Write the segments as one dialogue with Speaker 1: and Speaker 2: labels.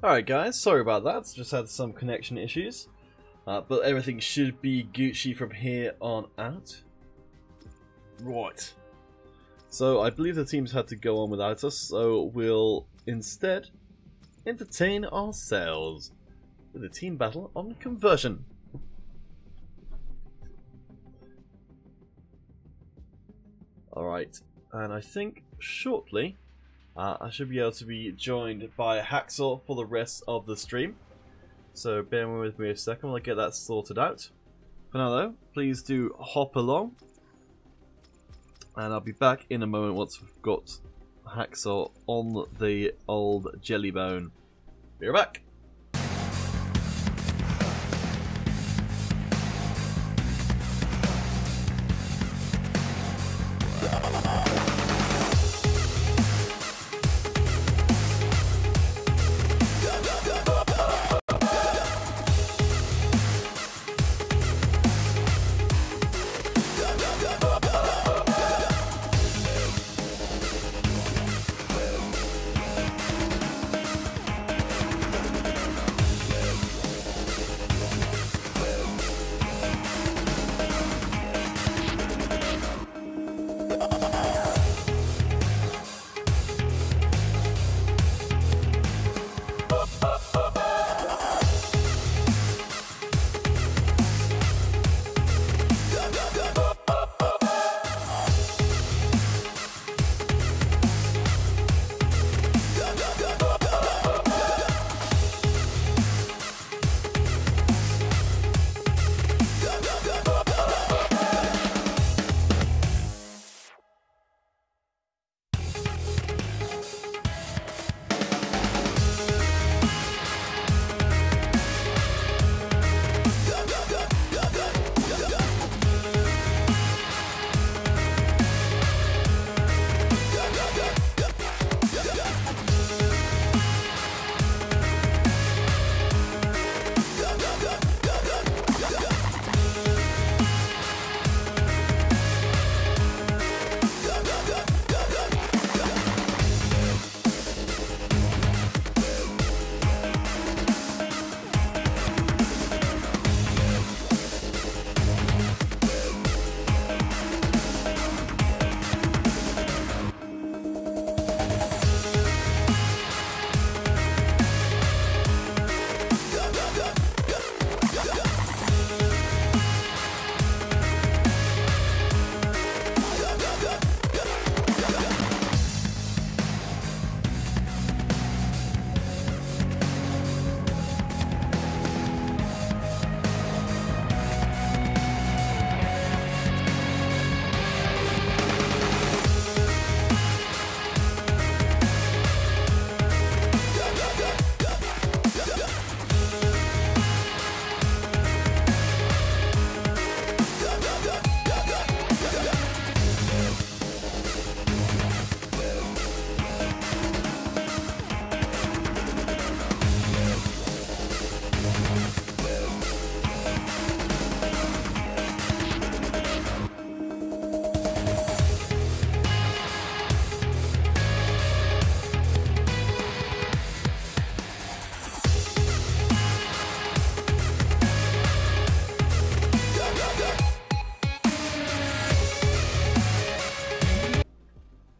Speaker 1: Alright guys, sorry about that, just had some connection issues. But everything should be Gucci from here on out. Right. So I believe the teams had to go on without us, so we'll instead entertain ourselves with a team battle on conversion. Alright, and I think shortly I should be able to be joined by Hacksaw for the rest of the stream. So bear with me a second while I get that sorted out. For now though, please do hop along. And I'll be back in a moment once we've got Hacksaw on the old jelly bone. Be right back.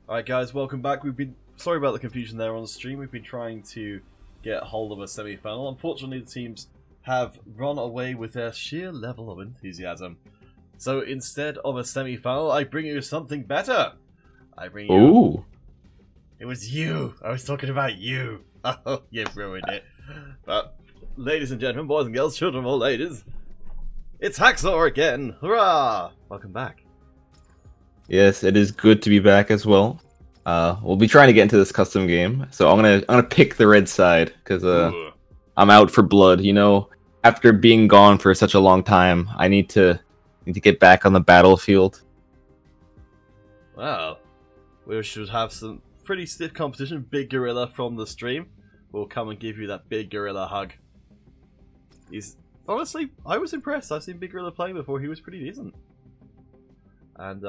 Speaker 1: Alright guys, welcome back. Sorry about the confusion there on the stream. We've been trying to get hold of a semi-final. Unfortunately, the teams have run away with their sheer level of enthusiasm. So instead of a semi-final, I bring you something better. I bring you...
Speaker 2: Ooh.
Speaker 1: It was you. I was talking about you. Oh, you've ruined it. But, ladies and gentlemen, boys and girls, children of all ages, it's Hacksaw again. Hurrah! Welcome back.
Speaker 2: Yes, it is good to be back as well. We'll be trying to get into this custom game, so I'm gonna pick the red side because I'm out for blood. You know, after being gone for such a long time, I need to get back on the battlefield.
Speaker 1: Well, we should have some pretty stiff competition. Big Gorilla from the stream will come and give you that Big Gorilla hug. Honestly, I was impressed. I've seen Big Gorilla playing before. He was pretty decent. And,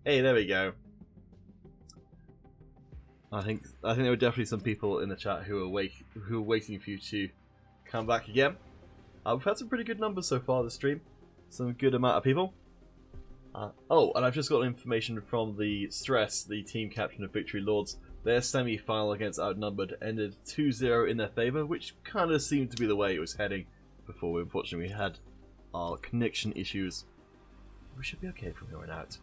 Speaker 1: hey, there we go. I think there were definitely some people in the chat who were waiting for you to come back again. We've had some pretty good numbers so far this stream. Some good amount of people. Oh, and I've just got information from the Stress, the team captain of Victory Lords. Their semi-final against Outnumbered ended 2-0 in their favour, which kind of seemed to be the way it was heading before unfortunately we had our connection issues. We should be okay from here on out.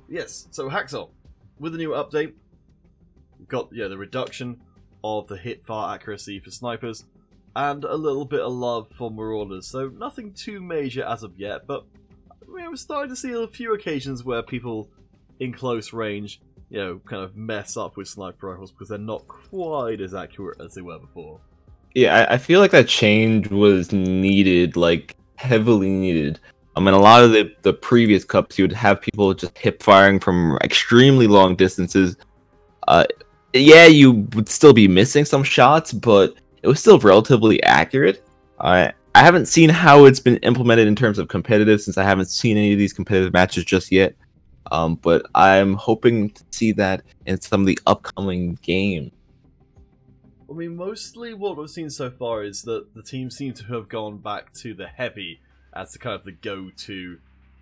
Speaker 1: Yes, so Hacksaw, with the new update, we've got the reduction of the hip-fire accuracy for snipers, and a little bit of love for marauders. So nothing too major as of yet, but we're starting to see a few occasions where people in close range, kind of mess up with sniper rifles because they're not quite as accurate as they were before.
Speaker 2: Yeah, I feel like that change was needed, like heavily needed. I mean, a lot of the previous cups, you would have people just hip firing from extremely long distances. Yeah, you would still be missing some shots, but it was still relatively accurate. I haven't seen how it's been implemented in terms of competitive, since I haven't seen any of these competitive matches just yet. But I'm hoping to see that in some of the upcoming games.
Speaker 1: I mean, mostly what we've seen so far is that the team seem to have gone back to the heavy as the kind of the go-to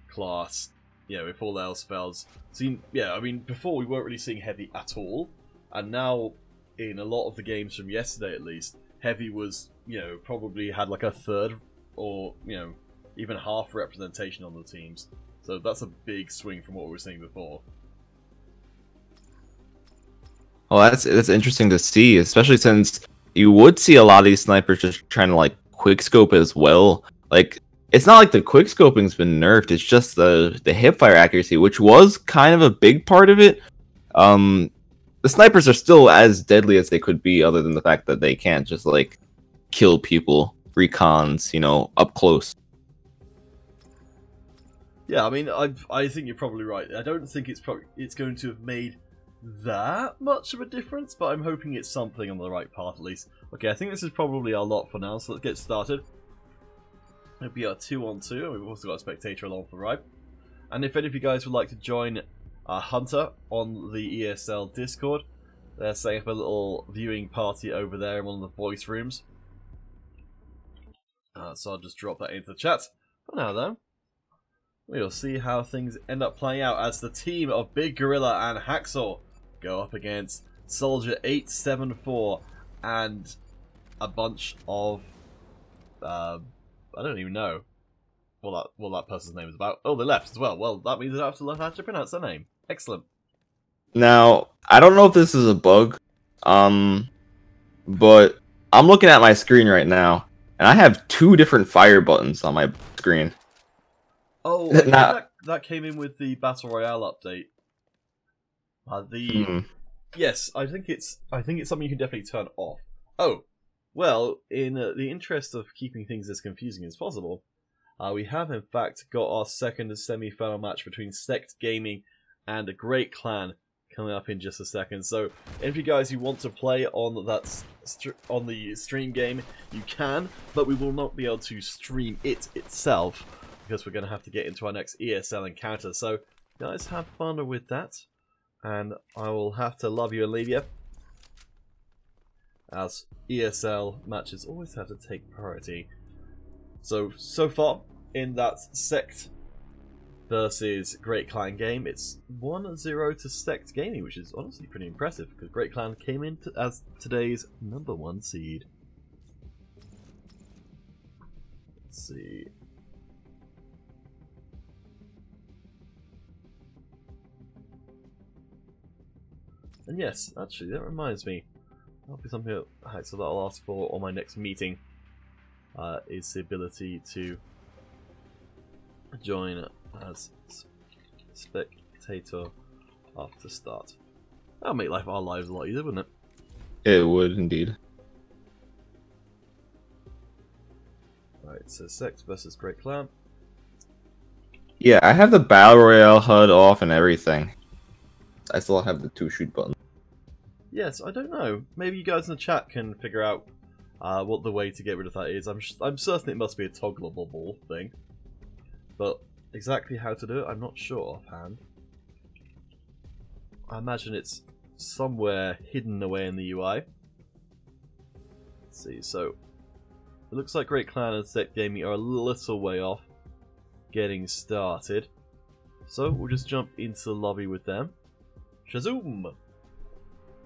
Speaker 1: class, if all else fails. So, I mean, before we weren't really seeing heavy at all, and now in a lot of the games from yesterday at least, heavy was, probably had like a third or, even half representation on the teams. So that's a big swing from what we were seeing before.
Speaker 2: Well, that's interesting to see, especially since you would see a lot of these snipers just trying to like quickscope as well. Like, it's not like the quickscoping's been nerfed; it's just the hipfire accuracy, which was kind of a big part of it. The snipers are still as deadly as they could be, other than the fact that they can't just like kill people, recons, up close.
Speaker 1: Yeah, I mean, I think you're probably right. I don't think it's going to have made that much of a difference, but I'm hoping it's something on the right path at least. Okay, I think this is probably our lot for now, so let's get started. It'll be our 2-on-2, and we've also got a spectator along for the ride. And if any of you guys would like to join Hunter on the ESL Discord, they're setting up a little viewing party over there in one of the voice rooms. So I'll just drop that into the chat. For now, though, we'll see how things end up playing out as the team of Big Gorilla and Hacksaw go up against Soldier 874 and a bunch of I don't even know what that person's name is about. Oh, they left as well. Well, that means I don't have to pronounce their name. Excellent.
Speaker 2: Now, I don't know if this is a bug, but I'm looking at my screen right now, and I have 2 different fire buttons on my screen.
Speaker 1: Oh, I think that came in with the Battle Royale update. Yes, I think it's something you can definitely turn off. Oh, well, in the interest of keeping things as confusing as possible, we have in fact got our second semi-final match between Sect Gaming and a Great Clan coming up in just a second. So, if you guys who want to play on on the stream game, you can, but we will not be able to stream it itself, because we're going to have to get into our next ESL encounter. So, guys, have fun with that. And I will have to love you and leave you, as ESL matches always have to take priority. So far, in that Sect versus Great Clan game, it's 1-0 to Sect Gaming, which is honestly pretty impressive, because Great Clan came in as today's #1 seed. Let's see. And yes, actually, that reminds me. That'll be something that I'll ask for on my next meeting. Is the ability to join as spectator after start. That'll make our lives a lot easier, wouldn't it?
Speaker 2: It would indeed.
Speaker 1: Right, so Sect versus Great Clan.
Speaker 2: Yeah, I have the Battle Royale HUD off and everything. I still have the 2 shoot buttons.
Speaker 1: Yes, I don't know. Maybe you guys in the chat can figure out what the way to get rid of that is. I'm certain it must be a toggleable thing, but exactly how to do it, I'm not sure offhand. I imagine it's somewhere hidden away in the UI. Let's see, so it looks like Great Clan and Set Gaming are a little way off getting started. So we'll just jump into the lobby with them. Shazoom!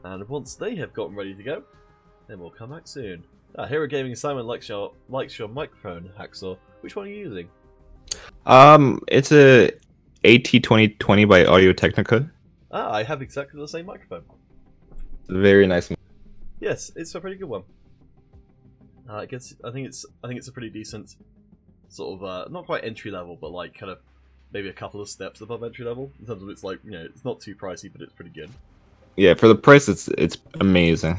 Speaker 1: And once they have gotten ready to go, then we'll come back soon. Hero Gaming Simon likes your microphone, Hacksaw. Which one are you using?
Speaker 2: It's a AT2020 by Audio Technica.
Speaker 1: I have exactly the same microphone.
Speaker 2: Very nice.
Speaker 1: Yes, it's a pretty good one. I think it's a pretty decent sort of not quite entry level, but like kind of maybe a couple of steps above entry level in terms of it's like, you know, it's not too pricey, but it's pretty good.
Speaker 2: Yeah, for the price, it's amazing.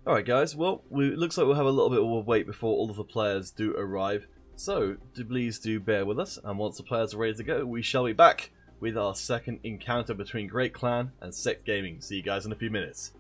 Speaker 1: All right, guys. Well, it looks like we'll have a little bit of a wait before all of the players do arrive. So please do bear with us, and once the players are ready to go, we shall be back with our second encounter between Great Clan and Sect Gaming. See you guys in a few minutes.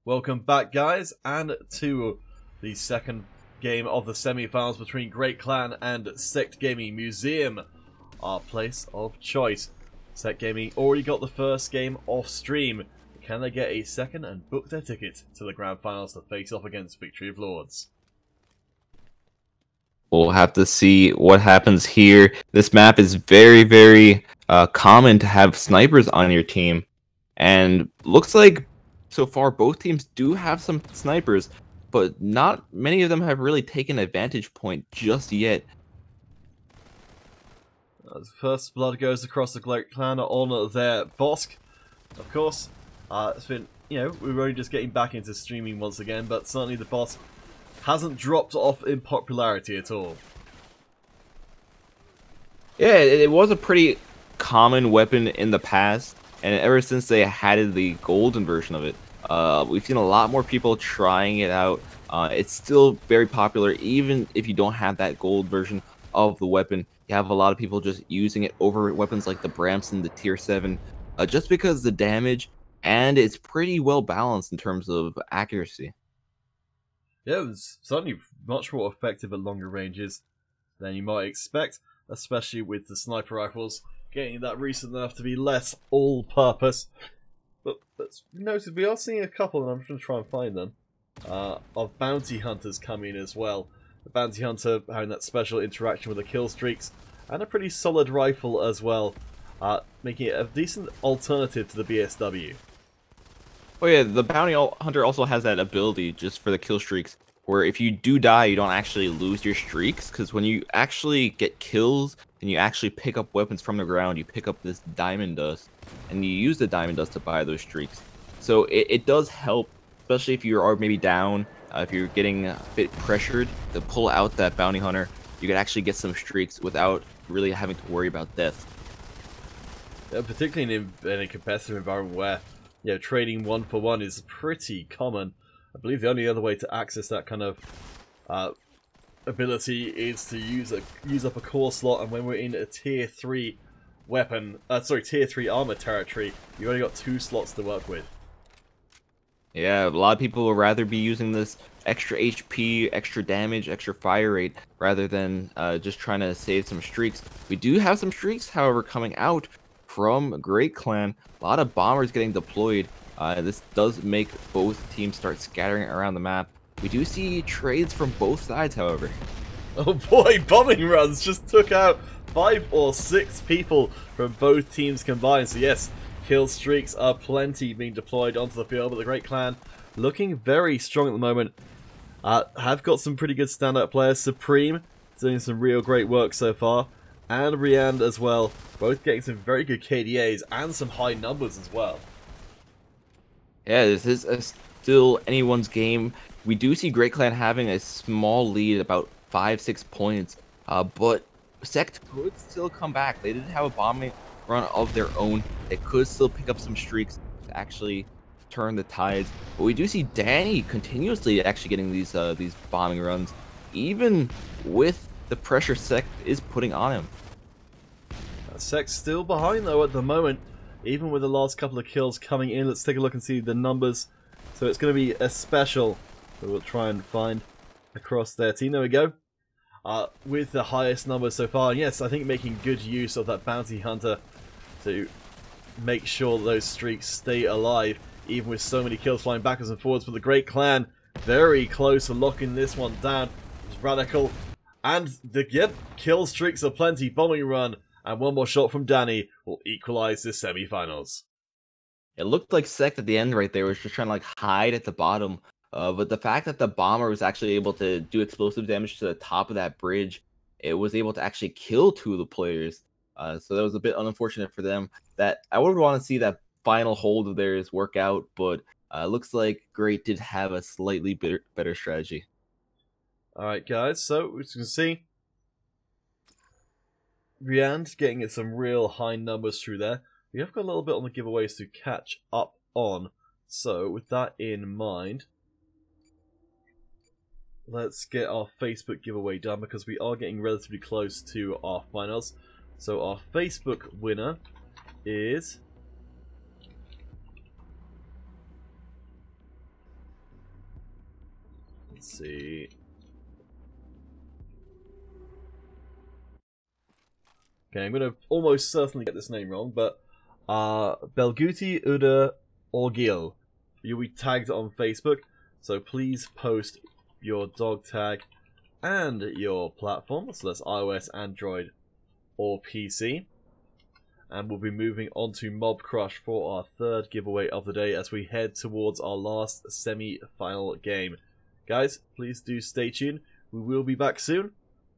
Speaker 1: Welcome back, guys, and to the second game of the semi-finals between Great Clan and Sect Gaming Museum, our place of choice. Sect Gaming already got the first game off stream. Can they get a second and book their ticket to the grand finals to face off against Victory of Lords?
Speaker 2: We'll have to see what happens here. This map is very common to have snipers on your team, and looks like so far both teams do have some snipers, but not many of them have really taken a vantage point just yet.
Speaker 1: As first blood goes across the Great Clan on their Bosk. Of course, it's been, we're only just getting back into streaming once again, but certainly the Bosk hasn't dropped off in popularity at all.
Speaker 2: Yeah, it was a pretty common weapon in the past, and ever since they added the golden version of it, we've seen a lot more people trying it out. It's still very popular, even if you don't have that gold version of the weapon. You have a lot of people just using it over weapons like the Bramson, the tier 7, just because the damage, and it's pretty well balanced in terms of accuracy.
Speaker 1: Yeah, it was certainly much more effective at longer ranges than you might expect, especially with the sniper rifles getting that recent nerf to be less all-purpose. But that's noted, we are seeing a couple, and I'm just going to try and find them, of bounty hunters coming as well. The bounty hunter having that special interaction with the kill streaks, and a pretty solid rifle as well, making it a decent alternative to the BSW.
Speaker 2: Oh yeah, the bounty hunter also has that ability just for the kill streaks, where if you do die, you don't actually lose your streaks, because when you actually get kills and you actually pick up weapons from the ground, you pick up this diamond dust, and you use the diamond dust to buy those streaks. So it does help, especially if you are maybe down, if you're getting a bit pressured to pull out that bounty hunter, you can actually get some streaks without really having to worry about death.
Speaker 1: Yeah, particularly in a competitive environment where trading 1-for-1 is pretty common. I believe the only other way to access that kind of ability is to use up a core slot, and when we're in a tier 3 tier 3 armor territory, you only got 2 slots to work with.
Speaker 2: Yeah, a lot of people would rather be using this extra HP, extra damage, extra fire rate, rather than just trying to save some streaks. We do have some streaks, however, coming out from Great Clan. A lot of bombers getting deployed. This does make both teams start scattering around the map. We do see trades from both sides, however.
Speaker 1: Oh boy, bombing runs just took out 5 or 6 people from both teams combined. So yes, kill streaks are plenty being deployed onto the field, but the Great Clan looking very strong at the moment. Have got some pretty good standout players. Supreme doing some real great work so far, and Riand as well, both getting some very good KDAs and some high numbers as well.
Speaker 2: Yeah, this is still anyone's game. We do see Great Clan having a small lead, about 5-6 points, but Sect could still come back. They didn't have a bombing run of their own. They could still pick up some streaks to actually turn the tides. But we do see Danny continuously actually getting these bombing runs, even with the pressure Sect is putting on him.
Speaker 1: Sect's still behind though at the moment, even with the last couple of kills coming in. Let's take a look and see the numbers. So it's going to be a special that we'll try and find across their team. There we go. With the highest numbers so far. And yes, I think making good use of that bounty hunter to make sure that those streaks stay alive, even with so many kills flying backwards and forwards. But the Great Clan very close to locking this one down. It's Radical. And the kill streaks are plenty. Bombing run. And one more shot from Danny will equalize the semi-finals.
Speaker 2: It looked like Sect at the end right there was just trying to hide at the bottom. But the fact that the bomber was actually able to do explosive damage to the top of that bridge, it was able to actually kill 2 of the players. So that was a bit unfortunate for them. That I would want to see that final hold of theirs work out, but looks like Great did have a slightly better strategy.
Speaker 1: Alright guys, so as you can see, Riand getting some real high numbers through there. We have got a little bit on the giveaways to catch up on. So with that in mind, let's get our Facebook giveaway done, because we are getting relatively close to our finals. So our Facebook winner is Let's see. Okay, I'm going to almost certainly get this name wrong, but Belguti Uda Orgil. You'll be tagged on Facebook, so please post your dog tag and your platform, so that's iOS, Android, or PC. And we'll be moving on to Mob Crush for our third giveaway of the day as we head towards our last semi-final game. Guys, please do stay tuned. We will be back soon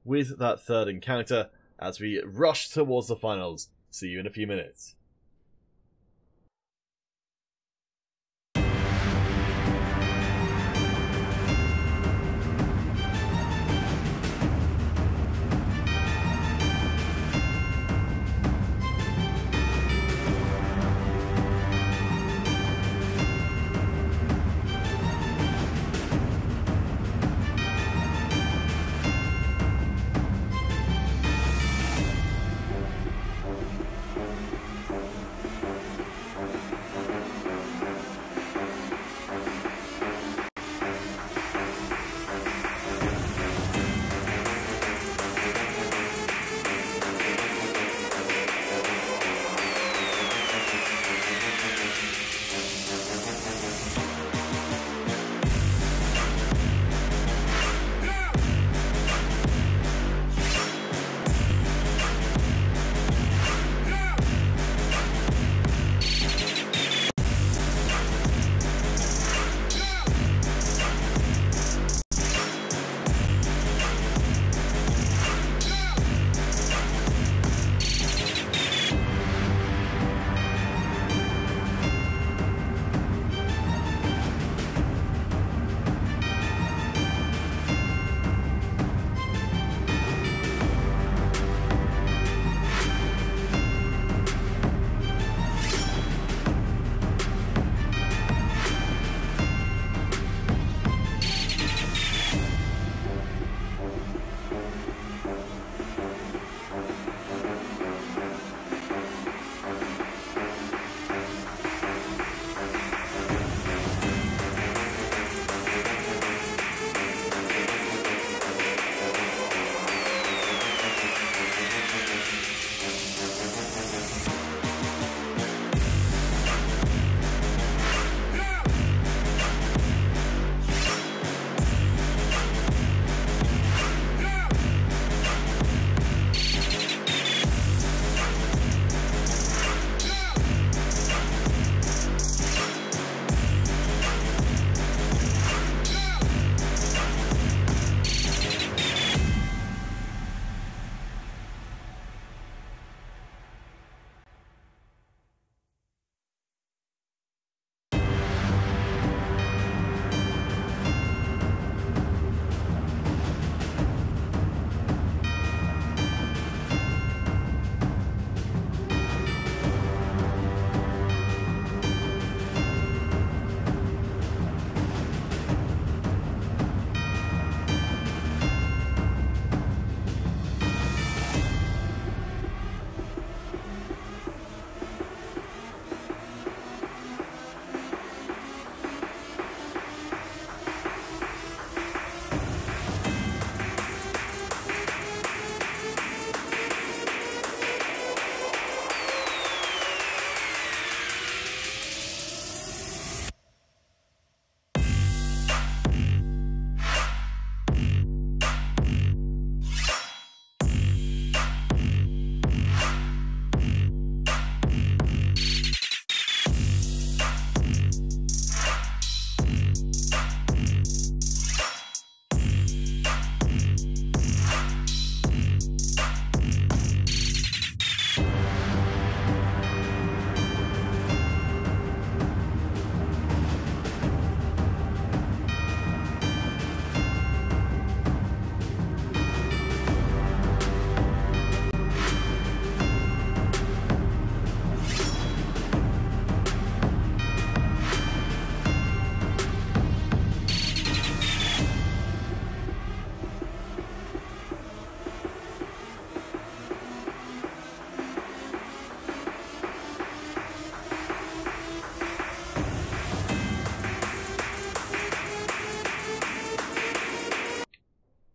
Speaker 1: with that third encounter as we rush towards the finals. See you in a few minutes.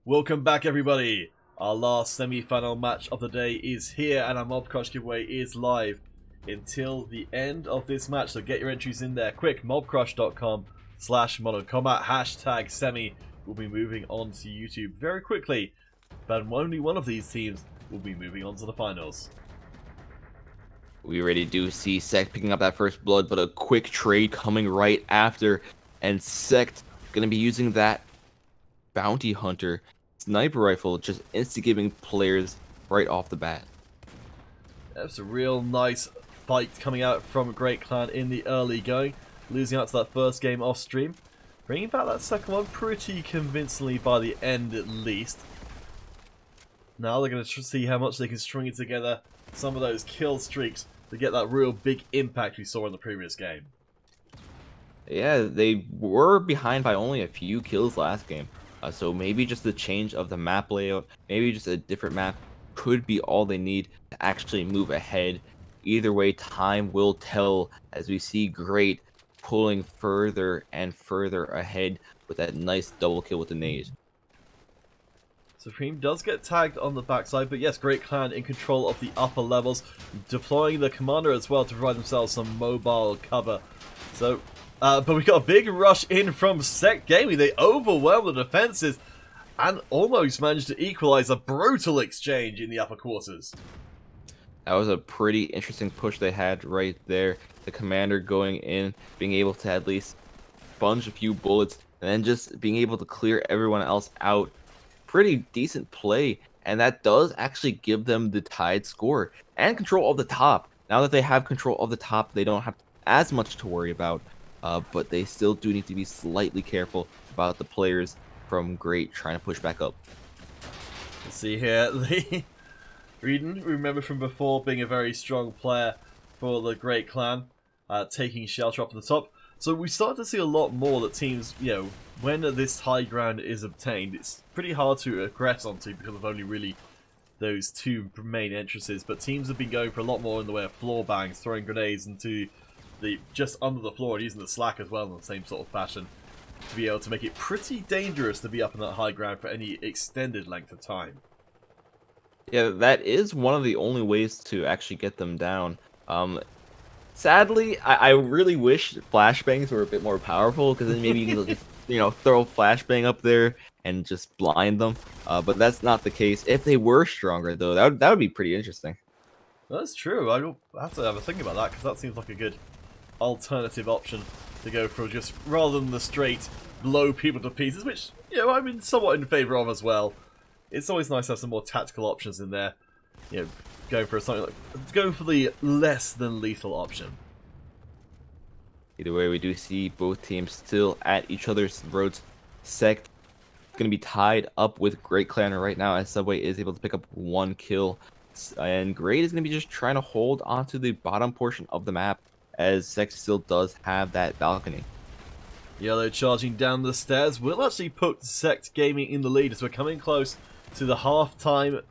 Speaker 1: Welcome back, everybody. Our last semi-final match of the day is here, and our Mob Crush giveaway is live until the end of this match. So get your entries in there quick. mobcrush.com/modern-combat #semi. We'll be moving on to YouTube very quickly, but only one of these teams will be moving on to the finals.
Speaker 2: We already do see Sect picking up that first blood, but a quick trade coming right after, and Sect gonna be using that bounty hunter sniper rifle, just instigating players right off the bat.
Speaker 1: That's a real nice fight coming out from Great Clan in the early going, losing out to that first game off stream, bringing back that second one pretty convincingly by the end at least. Now they're going to see how much they can string it together, some of those kill streaks, to get that real big impact we saw in the previous game.
Speaker 2: Yeah, they were behind by only a few kills last game. So maybe just the change of the map layout, maybe just a different map could be all they need to actually move ahead. Either way, time will tell as we see Great pulling further and further ahead with that nice double kill with the nade.
Speaker 1: Supreme does get tagged on the backside, but yes, Great Clan in control of the upper levels, deploying the commander as well to provide themselves some mobile cover. So, but we got a big rush in from Sect Gaming. They overwhelm the defenses and almost managed to equalize a brutal exchange in the upper quarters.
Speaker 2: That was a pretty interesting push they had right there. The commander going in, being able to at least sponge a few bullets, and then just being able to clear everyone else out. Pretty decent play, and that does actually give them the tied score and control of the top. Now that they have control of the top, they don't have as much to worry about, but they still do need to be slightly careful about the players from Great trying to push back up.
Speaker 1: Let's see here, Reeden, remember from before, being a very strong player for the Great Clan, taking shelter up at the top. So we start to see a lot more that teams, when this high ground is obtained, it's pretty hard to aggress onto because of only really those two main entrances. But teams have been going for a lot more in the way of floor bangs, throwing grenades into the just under the floor and using the slack as well in the same sort of fashion to be able to make it pretty dangerous to be up in that high ground for any extended length of time.
Speaker 2: Yeah, that is one of the only ways to actually get them down. Sadly, I really wish flashbangs were a bit more powerful, because then maybe you can just, throw a flashbang up there and just blind them. But that's not the case. If they were stronger, though, that would be pretty interesting.
Speaker 1: That's true. I have to have a think about that, because that seems like a good alternative option to go for, just rather than the straight blow people to pieces, which, I'm somewhat in favour of as well. It's always nice to have some more tactical options in there. Going for something like going for the less than lethal option.
Speaker 2: Either way, we do see both teams still at each other's throats. Sect going to be tied up with Great Clan right now, as Subway is able to pick up one kill, and Great is going to be just trying to hold onto the bottom portion of the map, as Sect still does have that balcony.
Speaker 1: Yellow charging down the stairs will actually put Sect Gaming in the lead as we're coming close to the half-time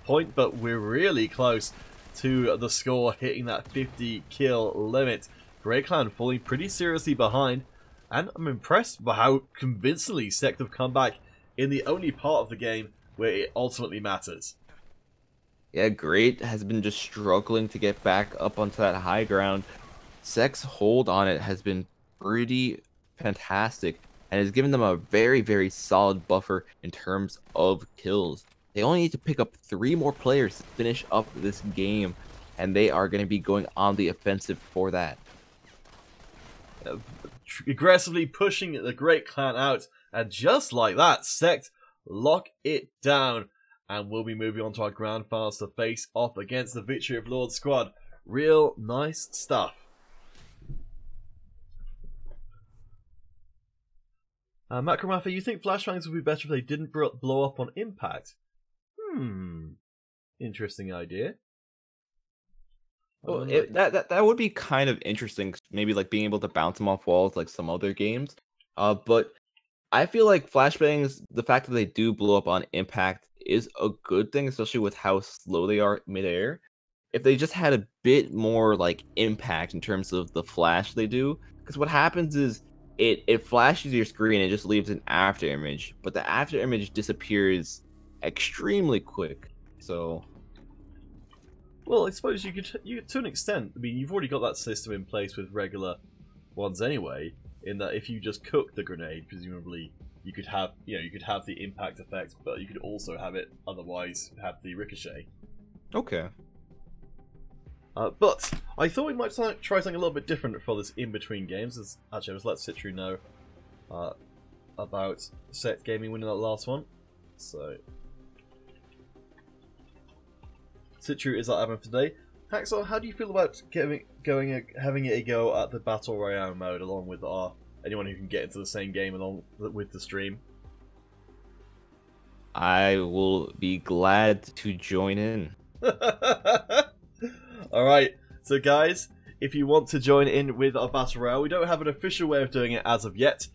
Speaker 1: point, but we're really close to the score hitting that 50 kill limit. Great Clan falling pretty seriously behind, and I'm impressed by how convincingly Sect have come back in the only part of the game where it ultimately matters.
Speaker 2: Yeah, Great has been just struggling to get back up onto that high ground. Sect's hold on it has been pretty fantastic, and has given them a very, very solid buffer in terms of kills. They only need to pick up 3 more players to finish up this game, and they are going to be going on the offensive for that.
Speaker 1: Aggressively pushing the Great Clan out, and just like that, Sect lock it down, and we'll be moving on to our grand finals to face off against the Victory of Lord squad. Real nice stuff. Macromather, you think flashbangs would be better if they didn't blow up on impact? Interesting idea.
Speaker 2: Well, that would be kind of interesting, maybe like being able to bounce them off walls like some other games. But I feel like flashbangs, the fact that they do blow up on impact is a good thing, especially with how slow they are midair. If they just had a bit more like impact in terms of the flash they do, because what happens is it flashes your screen and just leaves an after image, but the after image disappears extremely quick. So,
Speaker 1: well, I suppose you could to an extent. I mean, you've already got that system in place with regular ones anyway. In that, if you just cook the grenade, presumably you could have the impact effect, but you could also have it otherwise have the ricochet.
Speaker 2: okay.
Speaker 1: But I thought we might try something a little bit different for this in-between games. Actually, I just let Citru know about Set Gaming winning that last one. So, Citru is our admin today. Haxor, how do you feel about having it a go at the Battle Royale mode along with anyone who can get into the same game along with the stream?
Speaker 2: I will be glad to join in.
Speaker 1: Alright, so guys, if you want to join in with our Battle Royale, we don't have an official way of doing it as of yet,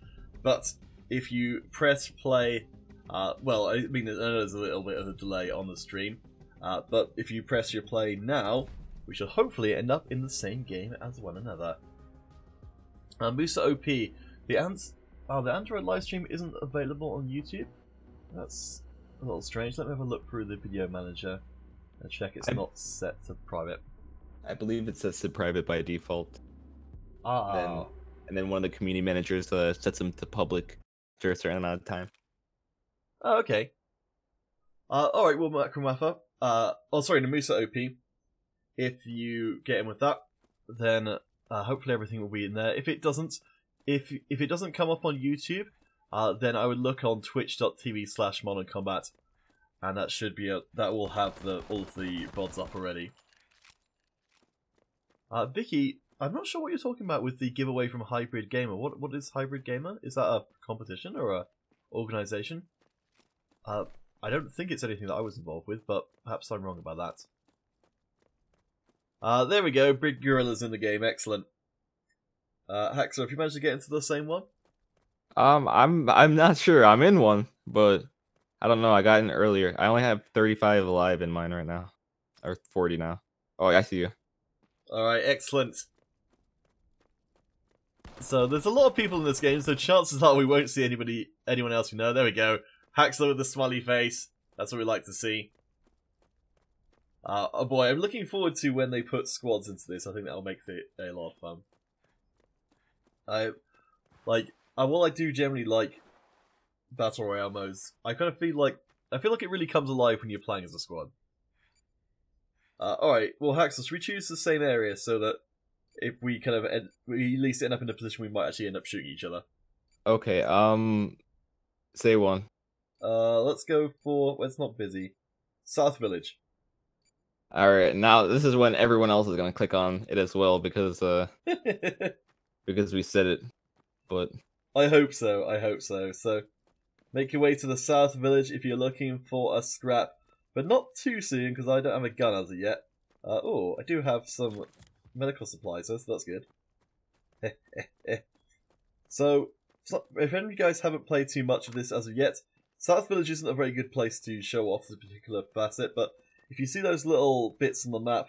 Speaker 1: but if you press play, well, I mean, I know there's a little bit of a delay on the stream, but if you press your play now, we shall hopefully end up in the same game as one another. Musa OP, the Android live stream isn't available on YouTube? That's a little strange. Let me have a look through the video manager and check it's not set to private.
Speaker 2: I believe it sets to private by default.
Speaker 1: Ah.
Speaker 2: And then one of the community managers sets them to public after a certain amount of time.
Speaker 1: Oh, okay. Alright, well, Makramafa. Namusa OP. If you get in with that, then hopefully everything will be in there. If it doesn't, if it doesn't come up on YouTube, then I would look on twitch.tv/modern-combat, and that should be that will have all of the VODs up already. Vicky, I'm not sure what you're talking about with the giveaway from Hybrid Gamer. What is Hybrid Gamer? Is that a competition or a organization? I don't think it's anything that I was involved with, but perhaps I'm wrong about that. There we go. Big gorillas in the game. Excellent. Haxor, have you managed to get into the same one?
Speaker 2: I'm not sure. I'm in one, but I don't know. I got in earlier. I only have 35 alive in mine right now, or 40 now. Oh, I see you.
Speaker 1: All right, excellent. So there's a lot of people in this game, so chances are we won't see anyone else we know. There we go. Haxor with the smiley face. That's what we like to see. Oh boy, I'm looking forward to when they put squads into this. I think that'll make it a lot of fun. While I do generally like Battle Royale modes, I kind of feel like it really comes alive when you're playing as a squad. Alright, well, Haxor, should we choose the same area so that if we kind of we at least end up in a position we might actually end up shooting each other?
Speaker 2: Okay, say one.
Speaker 1: Let's go for, well, it's not busy. South Village.
Speaker 2: Alright, now this is when everyone else is gonna click on it as well because because we said it. But
Speaker 1: I hope so, So make your way to the South Village if you're looking for a scrap. But not too soon, because I don't have a gun as of yet. Oh, I do have some medical supplies, so that's good. So, if any of you guys haven't played too much of this as of yet, South Village isn't a very good place to show off this particular facet, but if you see those little bits on the map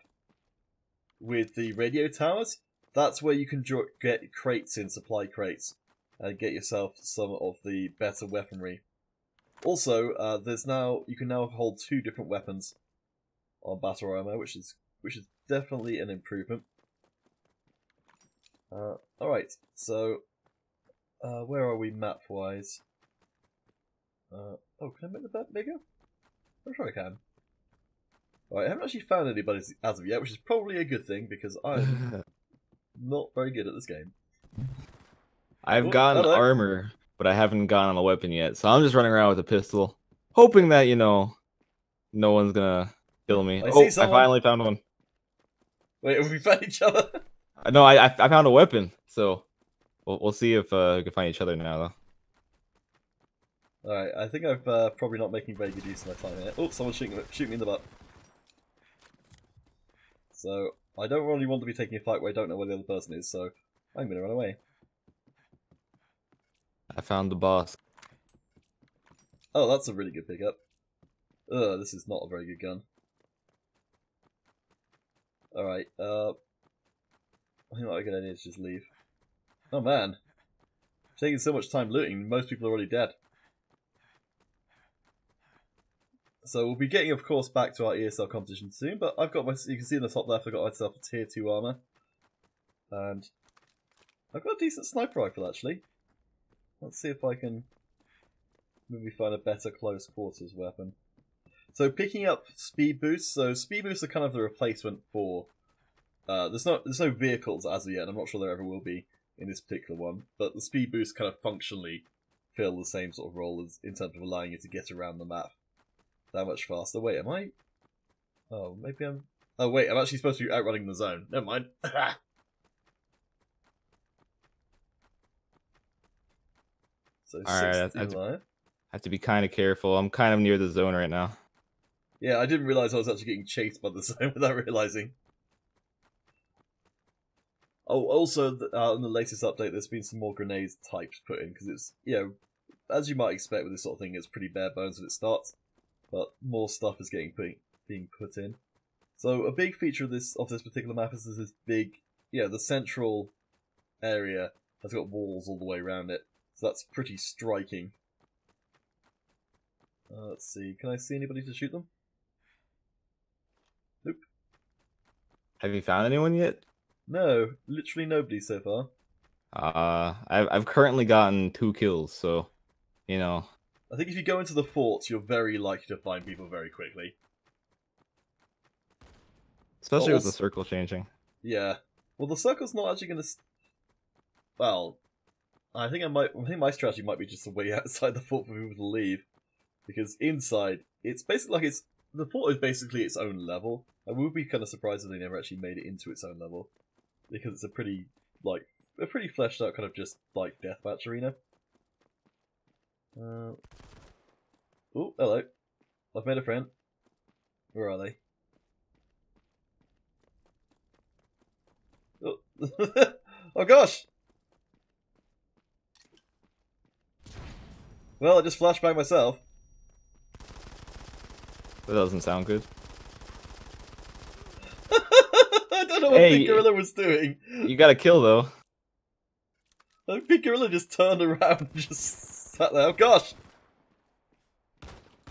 Speaker 1: with the radio towers, that's where you can get crates in, supply crates, and get yourself some of the better weaponry. Also, you can now hold 2 different weapons on Battle Royale, which is definitely an improvement. Alright, so where are we map wise? Oh, can I make the map bigger? I'm sure I can. Alright, I haven't actually found anybody as of yet, which is probably a good thing because I'm not very good at this game.
Speaker 2: I've gotten armor, but I haven't gotten a weapon yet, so I'm just running around with a pistol, hoping that, no one's gonna kill me. I finally found one.
Speaker 1: Wait, have we found each other?
Speaker 2: No, I found a weapon, so we'll see if we can find each other now, though.
Speaker 1: Alright, I think I've probably not making very good use of my time here. Oh, someone's shooting me in the butt. So, I don't really want to be taking a fight where I don't know where the other person is, so I'm going to run away.
Speaker 2: I found the boss.
Speaker 1: Oh, that's a really good pickup. Ugh, this is not a very good gun. Alright, I think what a good idea is just leave. Oh man. taking so much time looting, most people are already dead. So we'll be getting, of course, back to our ESL competition soon, but I've got you can see in the top left, I've got myself a tier 2 armor. And I've got a decent sniper rifle, actually. Let's see if I can maybe find a better close quarters weapon. So picking up speed boosts. So speed boosts are kind of the replacement for... there's no vehicles as of yet, I'm not sure there ever will be in this particular one. But the speed boosts kind of functionally fill the same sort of role as in terms of allowing you to get around the map that much faster. Wait, am I... Oh, maybe I'm... Oh wait, I'm actually supposed to be outrunning the zone. Never mind. So
Speaker 2: alright, I have to be kind of careful. I'm kind of near the zone right now.
Speaker 1: Yeah, I didn't realise I was actually getting chased by the zone without realising. Oh, also, in the latest update, there's been some more grenade types put in, because it's, you know, as you might expect with this sort of thing, it's pretty bare bones when it starts, but more stuff is being put in. So a big feature of this particular map is this big, the central area has got walls all the way around it, so that's pretty striking. Let's see, can I see anybody to shoot them? Nope.
Speaker 2: Have you found anyone yet?
Speaker 1: No, literally nobody so far.
Speaker 2: I've currently gotten 2 kills, so, you know.
Speaker 1: I think if you go into the forts, you're very likely to find people very quickly.
Speaker 2: Especially with the circle changing.
Speaker 1: Yeah. Well, the circle's not actually going to... Well, I think my strategy might be just to wait outside the fort for people to leave. Because inside, it's basically like the fort is basically its own level. I would be kind of surprised if they never actually made it into its own level. Because it's a pretty fleshed out kind of just, like, deathmatch arena. Oh, hello. I've made a friend. Where are they? Oh, oh gosh! Well, I just flashbanged myself.
Speaker 2: That doesn't sound good.
Speaker 1: I don't know what Big Gorilla was doing.
Speaker 2: You got a kill though.
Speaker 1: Big Gorilla just turned around and just sat there. Oh gosh!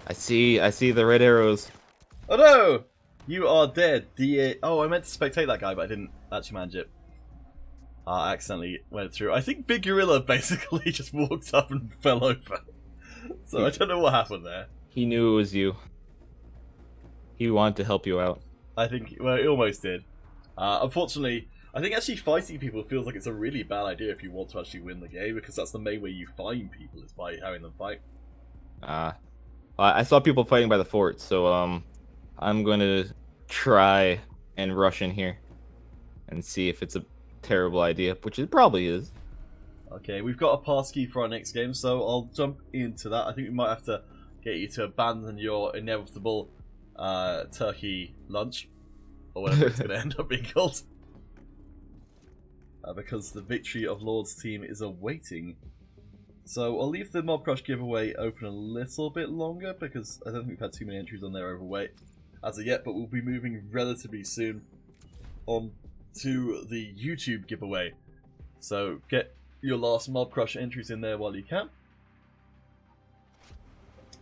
Speaker 2: I see the red arrows.
Speaker 1: Oh no! You are dead. Oh, I meant to spectate that guy, but I didn't actually manage it. I accidentally went through. I think Big Gorilla basically just walked up and fell over. So I don't know what happened there.
Speaker 2: He knew it was you. He wanted to help you out.
Speaker 1: I think, well, he almost did. Unfortunately, I think actually fighting people feels like it's a really bad idea if you want to actually win the game, because that's the main way you find people, is by having them fight.
Speaker 2: I saw people fighting by the fort, so I'm going to try and rush in here and see if it's a terrible idea, which it probably is.
Speaker 1: Okay, we've got a pass key for our next game, so I'll jump into that. I think we might have to get you to abandon your inevitable turkey lunch, or whatever it's going to end up being called. Because the Victory of Lords team is awaiting. So I'll leave the Mob Crush giveaway open a little bit longer, because I don't think we've had too many entries on there overweight as of yet, but we'll be moving relatively soon on to the YouTube giveaway. So get your last Mob Crush entries in there while you can.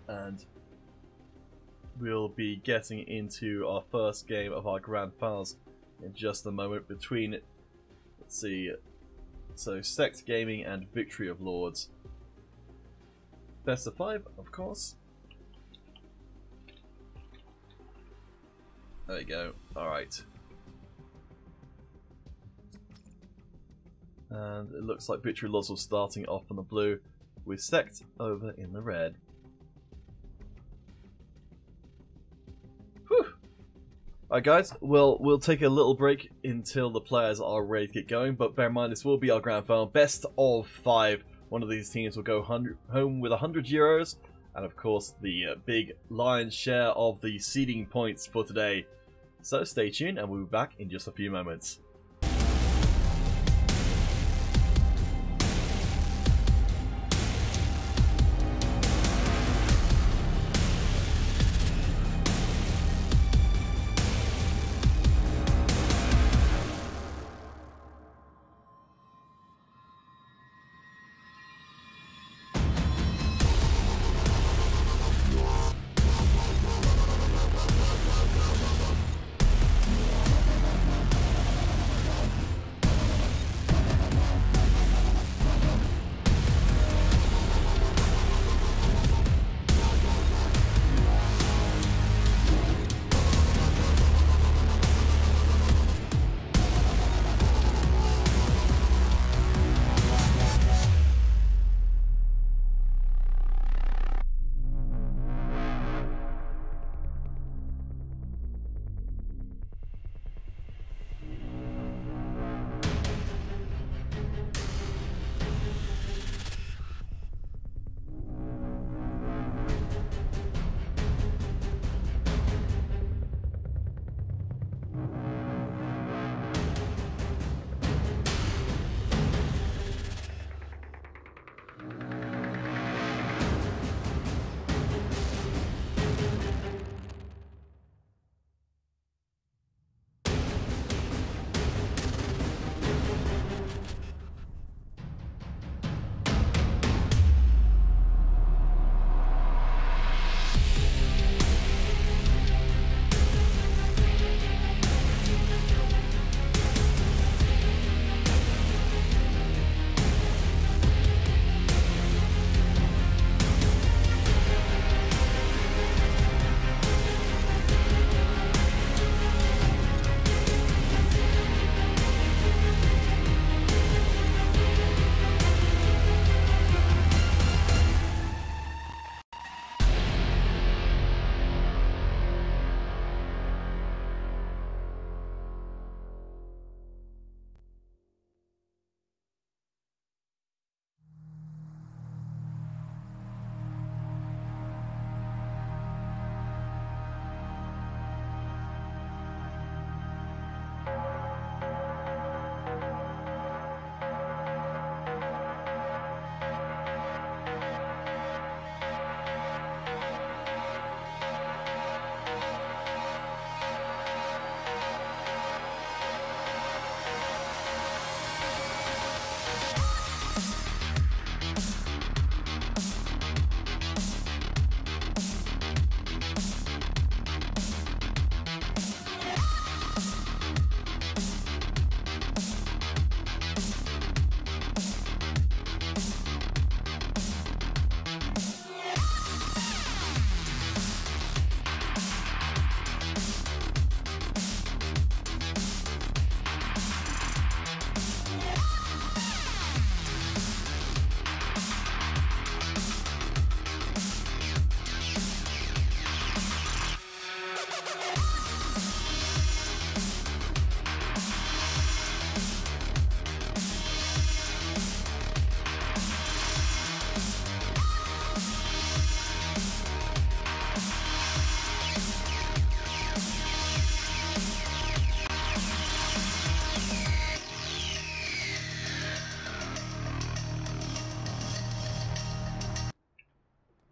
Speaker 1: And we'll be getting into our first game of our Grand Finals in just a moment between, let's see, so Sect Gaming and Victory of Lords. Best of 5, of course. There we go. Alright. And it looks like Victory of Lords will starting off on the blue, with Sect over in the red. Whew. Alright guys, well, we'll take a little break until the players are ready to get going, but bear in mind this will be our Grand Final. Best of 5. One of these teams will go home with €100, and of course the big lion's share of the seeding points for today. So stay tuned and we'll be back in just a few moments.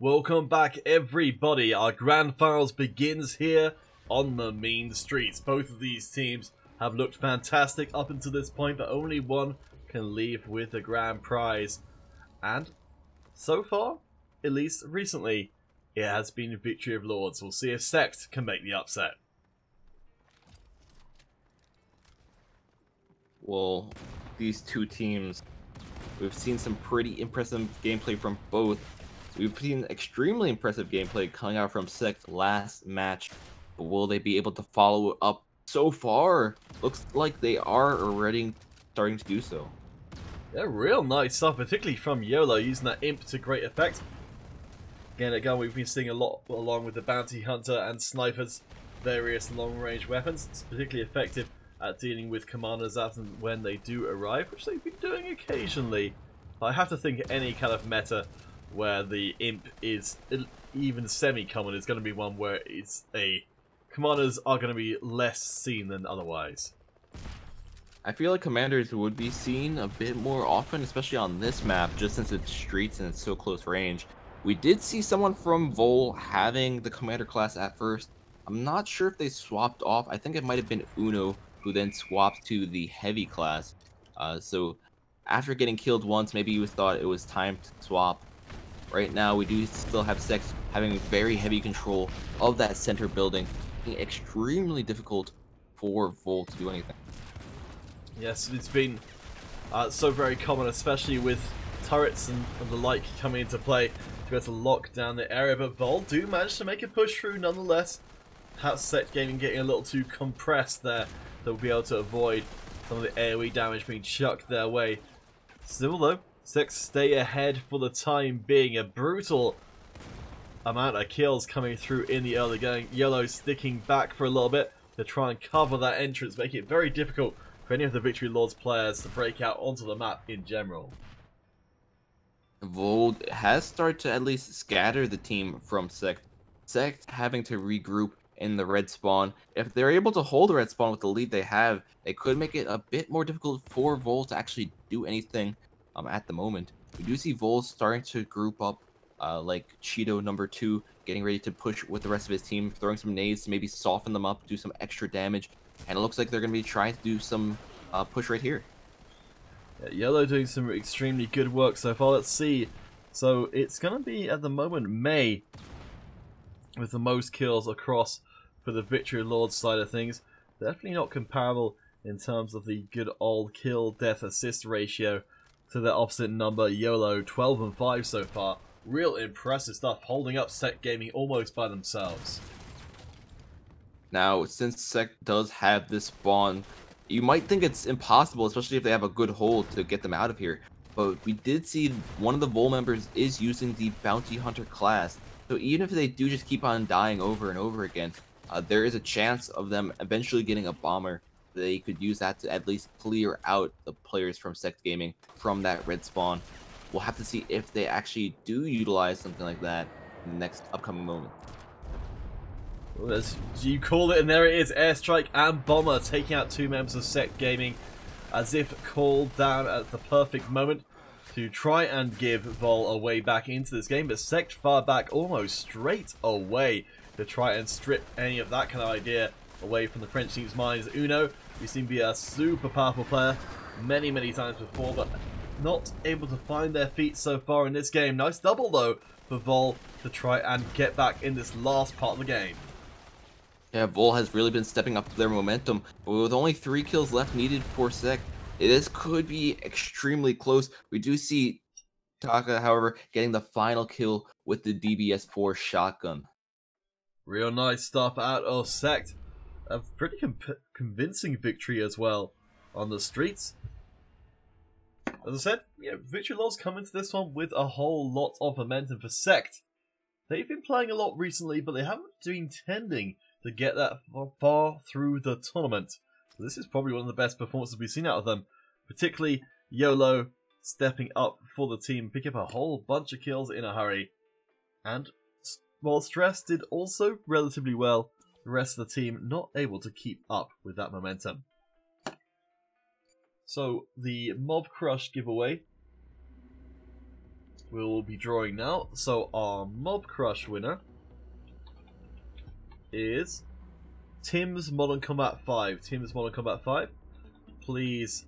Speaker 1: Welcome back everybody, our grand finals begins here on the mean streets. Both of these teams have looked fantastic up until this point, but only one can leave with the grand prize. And so far, at least recently, it has been Victory of Lords. We'll see if Sect can make the upset.
Speaker 2: Well, these two teams, we've seen some pretty impressive gameplay from both. We've seen extremely impressive gameplay coming out from Sect last match, but will they be able to follow it up? So far, looks like they are already starting to do so.
Speaker 1: Yeah, real nice stuff, particularly from YOLO, using that imp to great effect. Again, we've been seeing a lot along with the bounty hunter and snipers, various long-range weapons. It's particularly effective at dealing with commanders as and when they do arrive, which they've been doing occasionally. I have to think any kind of meta where the imp is even semi-common is going to be one where it's commanders are going to be less seen than otherwise.
Speaker 2: I feel like commanders would be seen a bit more often, especially on this map, just since it's streets and it's so close range. We did see someone from Vol having the commander class at first. I'm not sure if they swapped off. I think it might have been Uno who then swapped to the heavy class. So after getting killed once, maybe you thought it was time to swap. Right now, we do still have Sect having very heavy control of that center building, making it extremely difficult for Vol to do anything.
Speaker 1: Yes, it's been so very common, especially with turrets and the like coming into play, to be able to lock down the area. But Vol do manage to make a push through nonetheless. Perhaps Sect Gaming getting a little too compressed there. They'll be able to avoid some of the AoE damage being chucked their way. Still though, Sect stay ahead for the time being. A brutal amount of kills coming through in the early going. YOLO sticking back for a little bit to try and cover that entrance, making it very difficult for any of the Victory Lords players to break out onto the map in general.
Speaker 2: Vol has started to at least scatter the team from Sect. Sect having to regroup in the red spawn. If they're able to hold the red spawn with the lead they have, it could make it a bit more difficult for Vol to actually do anything at the moment. We do see Vol starting to group up, like Cheeto #2 getting ready to push with the rest of his team, throwing some nades to maybe soften them up, do some extra damage, and it looks like they're going to be trying to do some push right here.
Speaker 1: Yeah, YOLO doing some extremely good work so far. Let's see. So it's going to be at the moment May with the most kills across for the Victory Lords side of things. Definitely not comparable in terms of the good old kill death assist ratio to their opposite number, YOLO, 12 and 5 so far. Real impressive stuff, holding up Sect Gaming almost by themselves.
Speaker 2: Now, since Sect does have this spawn, you might think it's impossible, especially if they have a good hold, to get them out of here. But we did see one of the Vol members is using the Bounty Hunter class. So even if they do just keep on dying over and over again, there is a chance of them eventually getting a bomber. They could use that to at least clear out the players from Sect Gaming from that red spawn. We'll have to see if they actually do utilize something like that in the next upcoming moment.
Speaker 1: Well, as you call it, and there it is, airstrike and bomber taking out two members of Sect Gaming, as if called down at the perfect moment to try and give Vol a way back into this game, but Sect far back almost straight away to try and strip any of that kind of idea away from the French team's minds. Uno, you seem to be a super powerful player many times before, but not able to find their feet so far in this game. Nice double though for Vol to try and get back in this last part of the game.
Speaker 2: Yeah, Vol has really been stepping up their momentum, but with only 3 kills left needed for Sect, this could be extremely close. We do see Taka, however, getting the final kill with the DBS-4 shotgun.
Speaker 1: Real nice stuff out of Sect. A pretty convincing victory as well on the streets. As I said, yeah, Victory Lords come into this one with a whole lot of momentum for Sect. They've been playing a lot recently, but they haven't been tending to get that far through the tournament. So this is probably one of the best performances we've seen out of them. Particularly YOLO stepping up for the team, picking up a whole bunch of kills in a hurry. And while Stress did also relatively well, the rest of the team not able to keep up with that momentum. So the Mob Crush giveaway we will be drawing now. So our Mob Crush winner is Tim's Modern Combat 5. Tim's Modern Combat 5. Please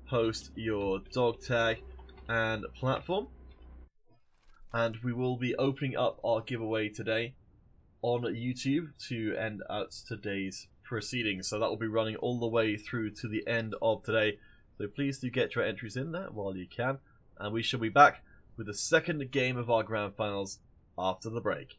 Speaker 1: post your dog tag and platform. And we will be opening up our giveaway today on YouTube to end out today's proceedings. So that will be running all the way through to the end of today. So please do get your entries in there while you can. And we shall be back with the second game of our grand finals after the break.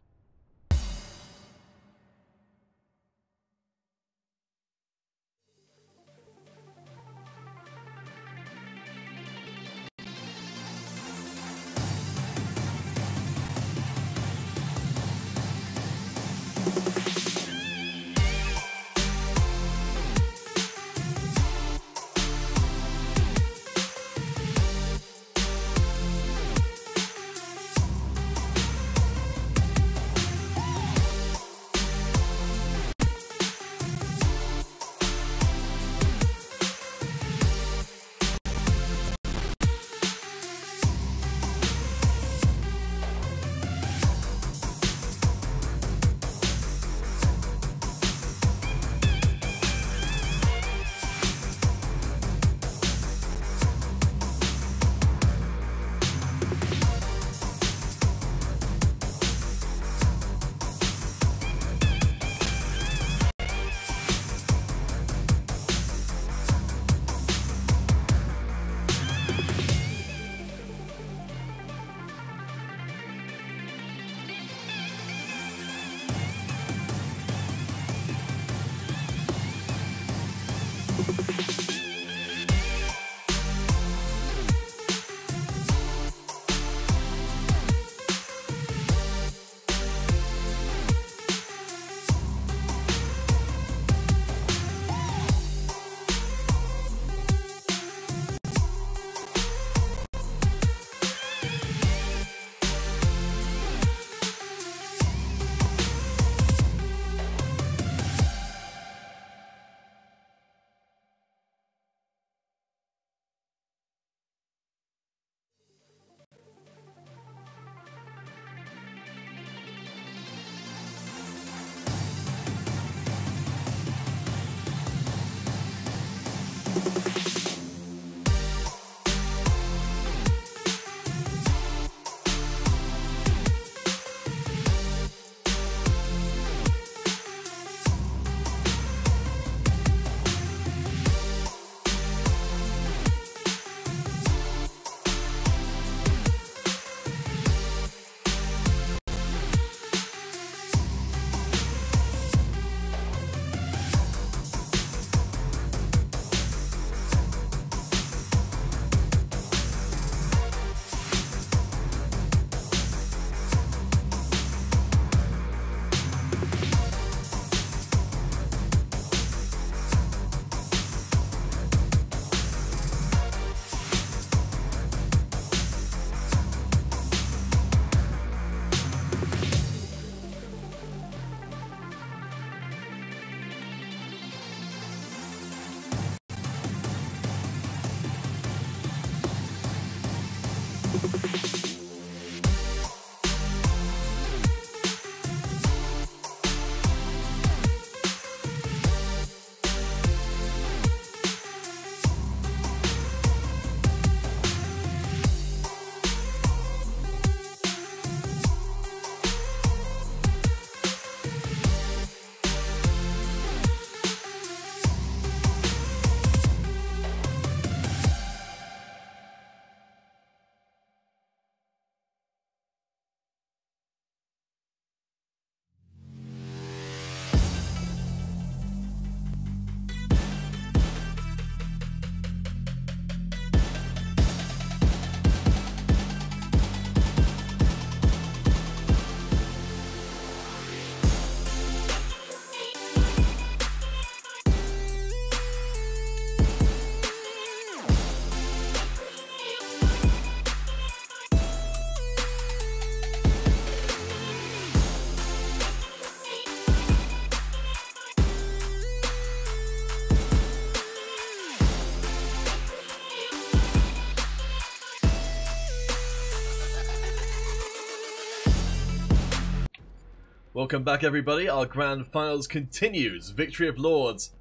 Speaker 1: Welcome back, everybody. Our grand finals continues. Victory of Lords.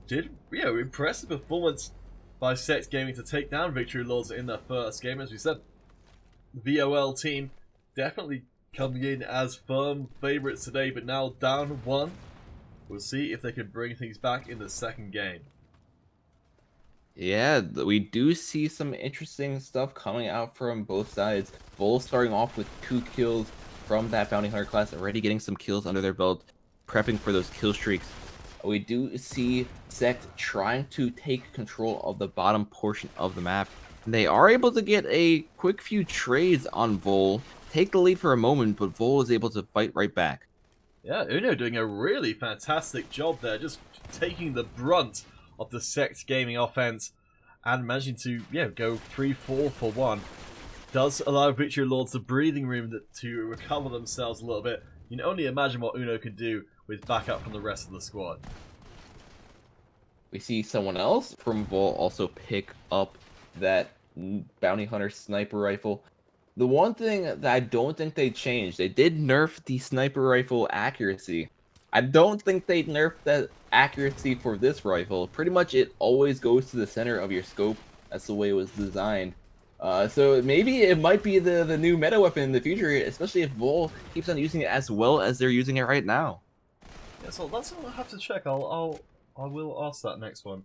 Speaker 1: Impressive performance by Sect Gaming to take down Victory of Lords in their first game. As we said, the VOL team definitely coming in as firm favourites today, but now down 1. We'll see if they can bring things back in the second game.
Speaker 2: Yeah, we do see some interesting stuff coming out from both sides. Vol starting off with 2 kills from that Bounty Hunter class, already getting some kills under their belt, prepping for those kill streaks. We do see Sect trying to take control of the bottom portion of the map. They are able to get a quick few trades on Vol, take the lead for a moment, but Vol is able to fight right back.
Speaker 1: Yeah, Uno doing a really fantastic job there, just taking the brunt of the Sect Gaming offense and managing to go 3-4 for 1. Does allow Victory Lords the breathing room to recover themselves a little bit. You can only imagine what Uno could do with backup from the rest of the squad.
Speaker 2: We see someone else from Vol also pick up that Bounty Hunter sniper rifle. The one thing that I don't think they changed, they did nerf the sniper rifle accuracy. I don't think they nerfed that accuracy for this rifle. Pretty much it always goes to the center of your scope. That's the way it was designed. So maybe it might be the new meta weapon in the future, especially if Vol keeps on using it as well as they're using it right now.
Speaker 1: Yeah, so that's what I'll have to check. I will ask that next one.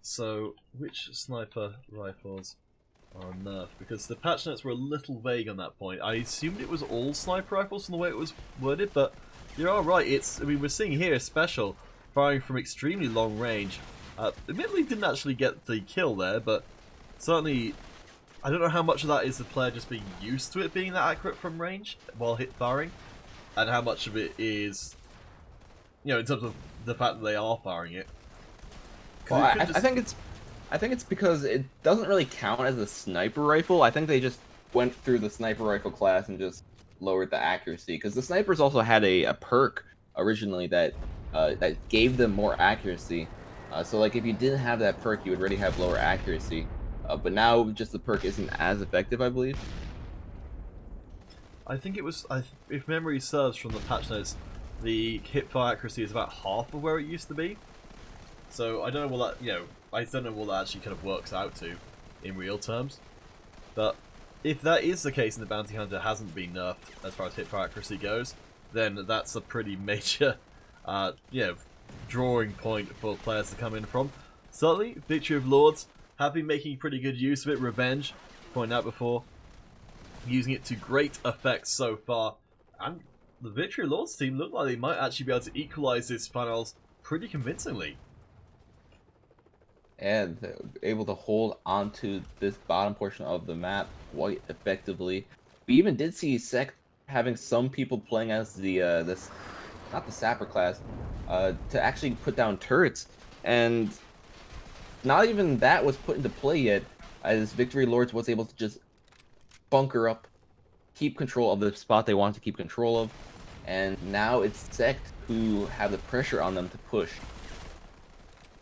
Speaker 1: So which sniper rifles are nerfed? Because the patch notes were a little vague on that point. I assumed it was all sniper rifles from the way it was worded, but you're all right. We're seeing here a special firing from extremely long range. Admittedly, didn't actually get the kill there, but certainly. I don't know how much of that is the player just being used to it being that accurate from range while hit firing, and how much of it is, in terms of the fact that they are firing it.
Speaker 2: Well, I think it's because it doesn't really count as a sniper rifle. I think they just went through the sniper rifle class and just lowered the accuracy, because the snipers also had a perk originally that gave them more accuracy. So like if you didn't have that perk, you would already have lower accuracy. But now, just the perk isn't as effective, I believe.
Speaker 1: I think it was, if memory serves from the patch notes, the hipfire accuracy is about half of where it used to be. So I don't know what that, I don't know what that actually kind of works out to in real terms. But if that is the case and the Bounty Hunter hasn't been nerfed as far as hipfire accuracy goes, then that's a pretty major, drawing point for players to come in from. Certainly, Victory of Lords have been making pretty good use of it. Revenge, pointed out before, using it to great effect so far. And the Victory Lords team look like they might actually be able to equalize this finals pretty convincingly.
Speaker 2: And they're able to hold onto this bottom portion of the map quite effectively. We even did see Sect having some people playing as the not the sapper class, to actually put down turrets, and not even that was put into play yet, as Victory Lords was able to just bunker up, keep control of the spot they wanted to keep control of, and now it's Sect who have the pressure on them to push.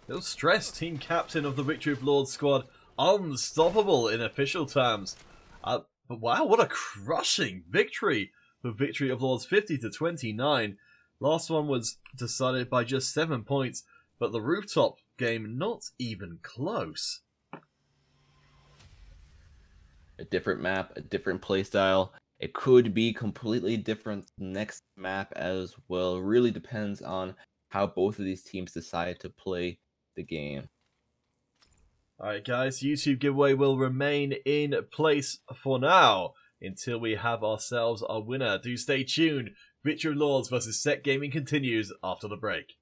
Speaker 1: No stress, team captain of the Victory of Lords squad, unstoppable in official terms. But wow, what a crushing victory for Victory of Lords, 50-29. Last one was decided by just 7 points, but the rooftop game not even close.
Speaker 2: A different map, a different playstyle. It could be completely different next map as well. Really depends on how both of these teams decide to play the game.
Speaker 1: Alright guys, YouTube giveaway will remain in place for now until we have ourselves a winner. Do stay tuned. Victory of Lords versus Sect Gaming continues after the break.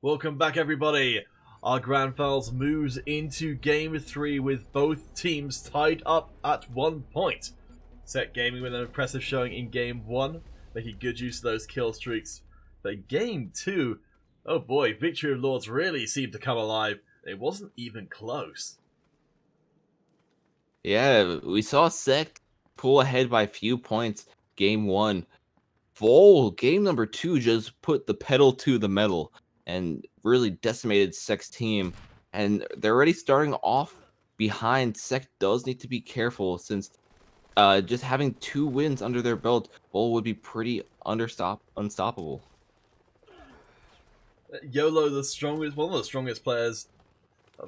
Speaker 1: Welcome back, everybody. Our Grand Finals moves into Game 3 with both teams tied up at 1 point. Sec Gaming with an impressive showing in Game 1, making good use of those kill streaks. But Game 2, oh boy, Victory of Lords really seemed to come alive. It wasn't even close.
Speaker 2: Yeah, we saw Sec pull ahead by a few points Game 1. Vol, Game number 2, just put the pedal to the metal and really decimated Sec's team. And they're already starting off behind. Sec does need to be careful since just having 2 wins under their belt, Vol would be pretty unstoppable.
Speaker 1: YOLO, one of the strongest players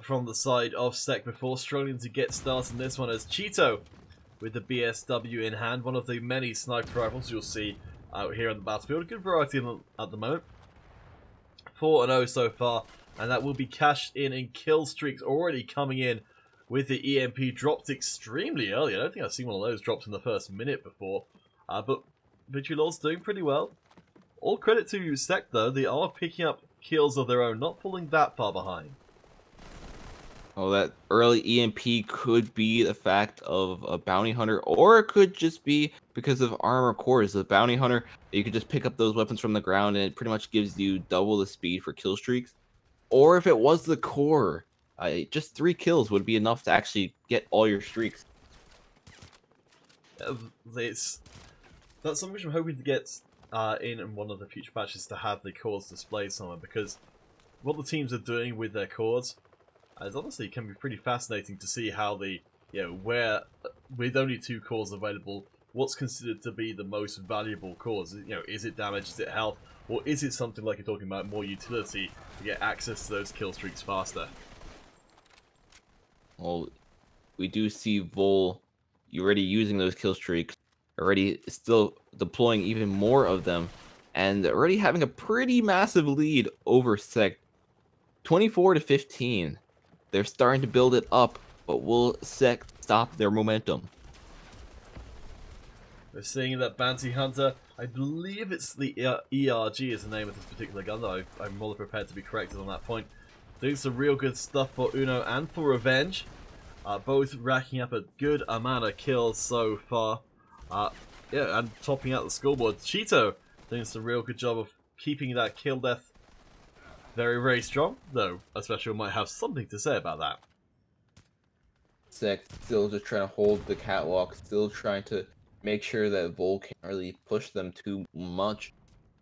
Speaker 1: from the side of Sec before, struggling to get started in this one as Cheeto with the BSW in hand, one of the many sniper rifles you'll see out here on the battlefield. A good variety at the moment. 4-0 so far, and that will be cashed in kill streaks already coming in with the EMP dropped extremely early. I don't think I've seen one of those dropped in the first minute before, but Victory Lord's doing pretty well. All credit to Sec though, they are picking up kills of their own, not falling that far behind.
Speaker 2: Oh, that early EMP could be the fact of a bounty hunter, or it could just be because of armor cores. The bounty hunter, you could just pick up those weapons from the ground and it pretty much gives you double the speed for kill streaks. Or if it was the core, just 3 kills would be enough to actually get all your streaks.
Speaker 1: That's something which I'm hoping to get in one of the future patches, to have the cores displayed somewhere, because what the teams are doing with their cores is honestly can be pretty fascinating to see how where with only 2 cores available, what's considered to be the most valuable cores. Is it damage, is it health, or is it something like you're talking about, more utility to get access to those kill streaks faster?
Speaker 2: Well, we do see Vol already using those kill streaks, already still deploying even more of them, and already having a pretty massive lead over Sec, 24-15. They're starting to build it up, but will Sec stop their momentum?
Speaker 1: We're seeing that Bounty Hunter, I believe it's the ERG is the name of this particular gun, though I'm more than prepared to be corrected on that point. Doing some real good stuff for Uno and for Revenge, both racking up a good amount of kills so far. Yeah, and topping out the scoreboard. Cheeto doing some real good job of keeping that kill death very, very strong, though a special might have something to say about that.
Speaker 2: Sec still just trying to hold the catwalk, still trying to make sure that Vol can't really push them too much.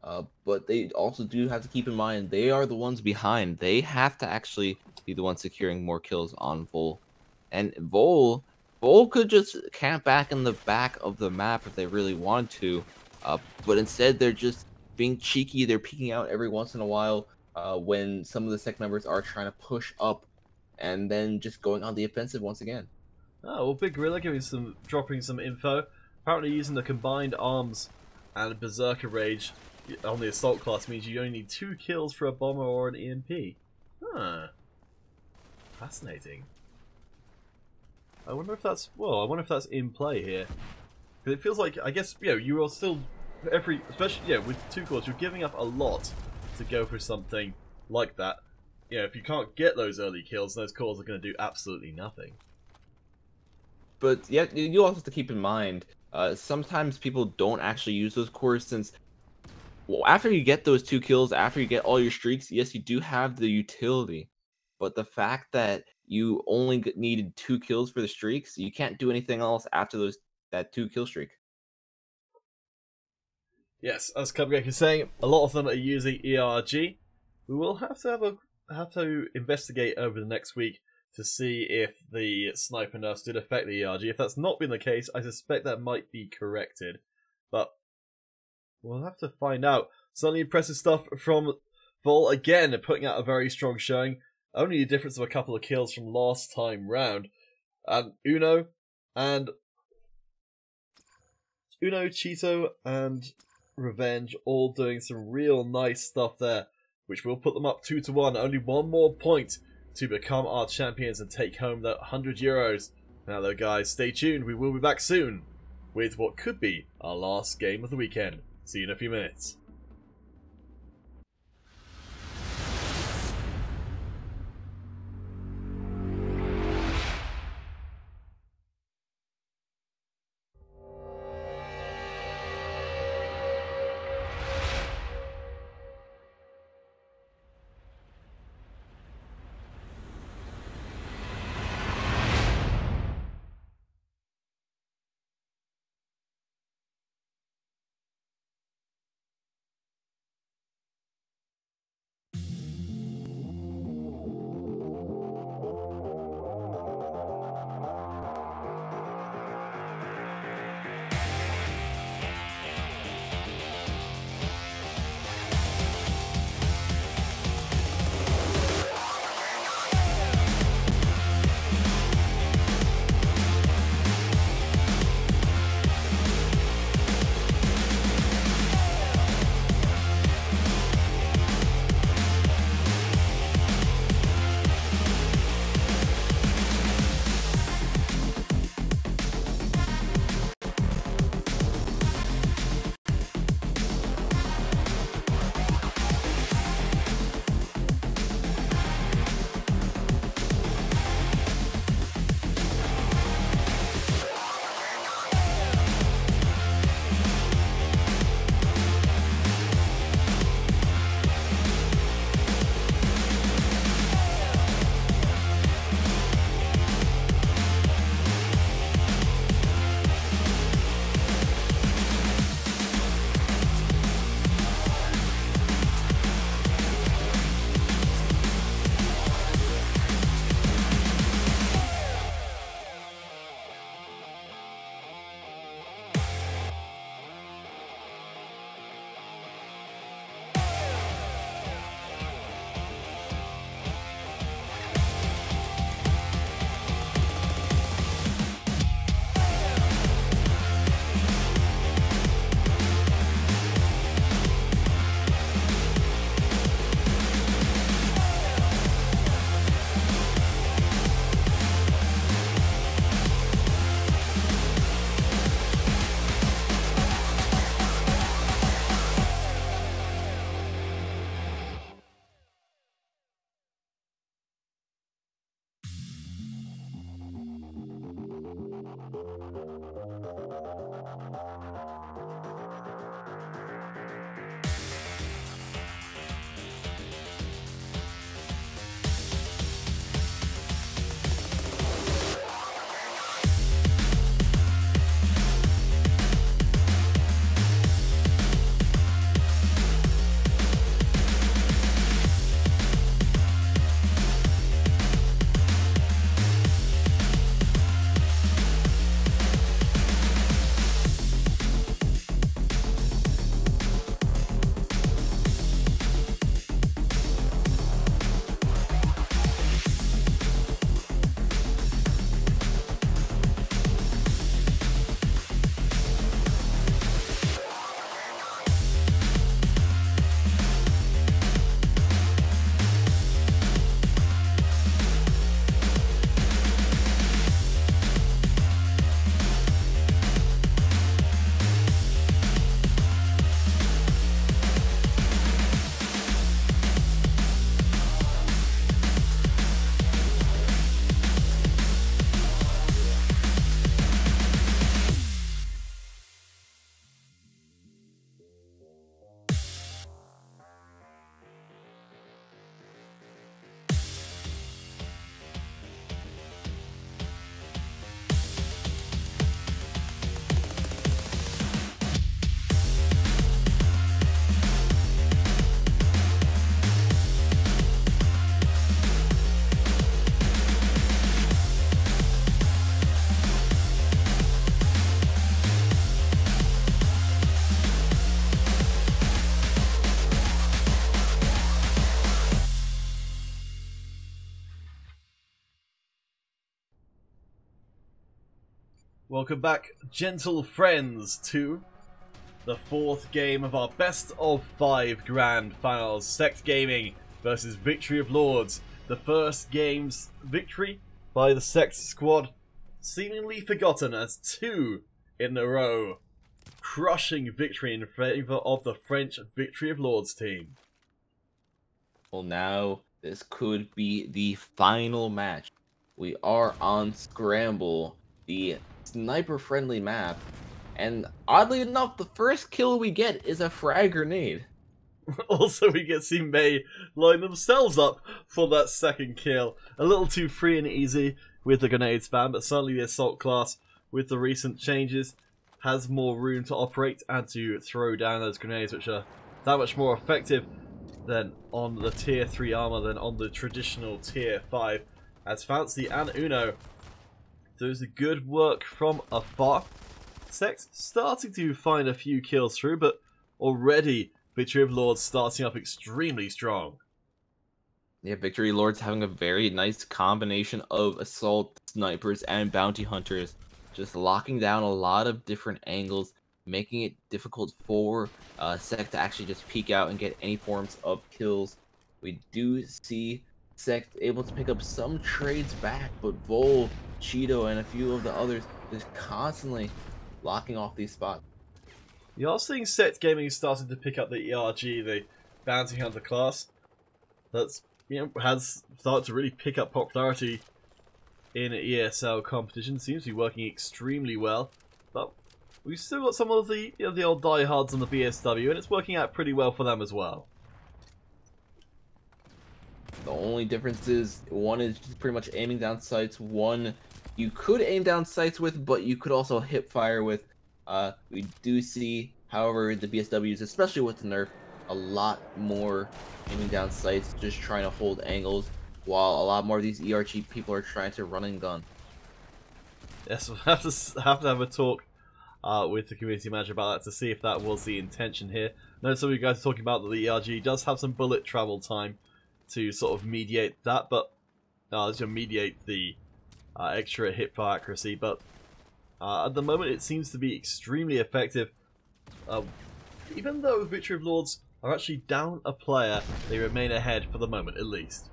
Speaker 2: But they also do have to keep in mind they are the ones behind. They have to actually be the ones securing more kills on Vol. And Vol could just camp back in the back of the map if they really wanted to. But instead they're just being cheeky. They're peeking out every once in a while when some of the Sec members are trying to push up, and then just going on the offensive once again.
Speaker 1: Oh, well, Big Gorilla dropping some info. Apparently using the combined arms and Berserker Rage on the assault class means you only need 2 kills for a bomber or an EMP. Huh. Fascinating. I wonder if that's in play here. Because it feels like, I guess, you are still especially with 2 cores, you're giving up a lot to go for something like that. If you can't get those early kills, those cores are going to do absolutely nothing.
Speaker 2: But yeah, you also have to keep in mind, sometimes people don't actually use those cores, since after you get those 2 kills, after you get all your streaks, yes, you do have the utility. But the fact that you only needed 2 kills for the streaks, you can't do anything else after that 2 kill streak.
Speaker 1: Yes, as Cupcake is saying, a lot of them are using ERG. We will have to investigate over the next week to see if the sniper nerfs did affect the ERG. If that's not been the case, I suspect that might be corrected. But we'll have to find out. Certainly impressive stuff from Vol, again putting out a very strong showing. Only a difference of a couple of kills from last time round. And Uno, Cheeto, and Revenge all doing some real nice stuff there, which will put them up 2-1. Only 1 more point to become our champions and take home that €100. Now though, guys, stay tuned. We will be back soon with what could be our last game of the weekend. See you in a few minutes. Welcome back, gentle friends, to the fourth game of our best of 5 grand finals. Sect Gaming versus Victory of Lords. The first game's victory by the Sect squad seemingly forgotten as 2 in a row. Crushing victory in favour of the French Victory of Lords team.
Speaker 2: Well, now this could be the final match. We are on Scramble, the sniper-friendly map, and oddly enough, the first kill we get is a frag grenade.
Speaker 1: Also, we get to see May line themselves up for that second kill. A little too free and easy with the grenade spam, but certainly the assault class, with the recent changes, has more room to operate and to throw down those grenades, which are that much more effective than on the tier 3 armor than on the traditional tier 5. As Fancy and Uno does the good work from afar. Sect starting to find a few kills through, but already Victory of Lords starting up extremely strong.
Speaker 2: Yeah, Victory Lords having a very nice combination of assault snipers and bounty hunters, just locking down a lot of different angles, making it difficult for Sect to actually just peek out and get any forms of kills. We do see Sect able to pick up some trades back, but Vol, Cheeto, and a few of the others just constantly locking off these spots.
Speaker 1: You're seeing Sect Gaming starting to pick up the ERG, the bounty hunter class. That's, has started to really pick up popularity in ESL competition. Seems to be working extremely well, but we've still got some of the the old diehards on the BSW, and it's working out pretty well for them as well.
Speaker 2: The only difference is one is just pretty much aiming down sights. One you could aim down sights with, but you could also hip fire with. We do see, however, the BSWs, especially with the nerf, a lot more aiming down sights, just trying to hold angles, while a lot more of these ERG people are trying to run and gun.
Speaker 1: Yes, we'll have to have a talk with the community manager about that to see if that was the intention here. I know some of you guys are talking about that the ERG does have some bullet travel time to sort of mediate that, but to mediate the extra hip fire accuracy, but at the moment it seems to be extremely effective. Even though Victory of Lords are actually down a player, they remain ahead for the moment at least.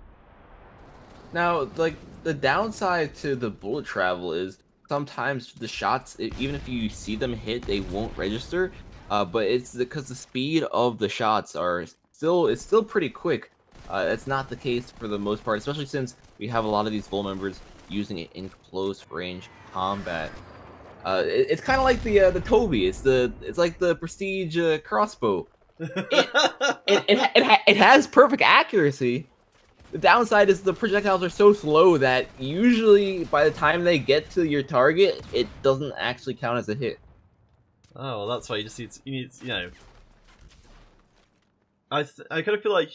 Speaker 2: Now, like, the downside to the bullet travel is sometimes the shots, even if you see them hit, they won't register, but it's because the speed of the shots it's still pretty quick. That's not the case for the most part, especially since we have a lot of these Vol members using it in close range combat. It's kind of like the Toby. It's like the Prestige crossbow. It has perfect accuracy. The downside is the projectiles are so slow that usually by the time they get to your target, it doesn't actually count as a hit.
Speaker 1: Oh, well, that's why you just need I kind of feel like,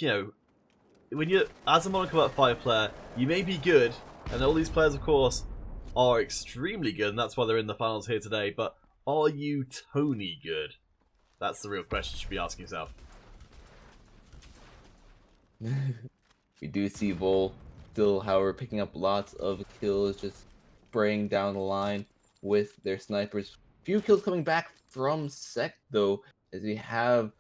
Speaker 1: when you're, as a Modern Combat 5 player, you may be good, and all these players, of course, are extremely good, and that's why they're in the finals here today, but are you Tony good? That's the real question you should be asking yourself.
Speaker 2: We do see Vol still, however, picking up lots of kills, just spraying down the line with their snipers. Few kills coming back from Sect, though, as we have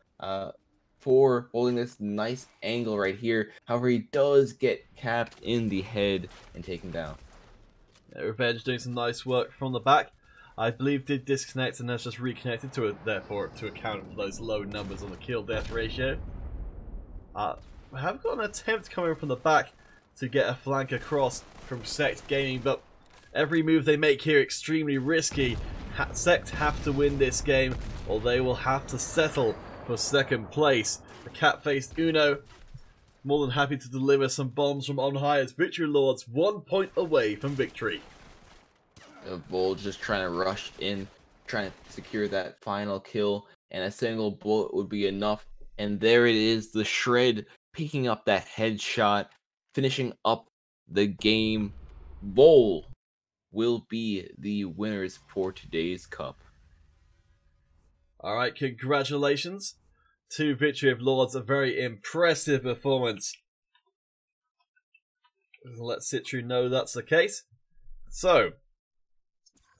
Speaker 2: 4 holding this nice angle right here. However, he does get capped in the head and taken down.
Speaker 1: Revenge doing some nice work from the back. I believe did disconnect and has just reconnected to it, therefore to account for those low numbers on the kill-death ratio. We have got an attempt coming from the back to get a flank across from Sect Gaming, but every move they make here extremely risky. Sect have to win this game, or they will have to settle for second place. The cat-faced Uno more than happy to deliver some bombs from on high as Victory Lords 1 point away from victory.
Speaker 2: Vol just trying to rush in, trying to secure that final kill, and a single bullet would be enough. And there it is, the Shred picking up that headshot, finishing up the game. Vol will be the winners for today's cup.
Speaker 1: Alright, congratulations to Victory of Lords, a very impressive performance. Let Citru know that's the case. So,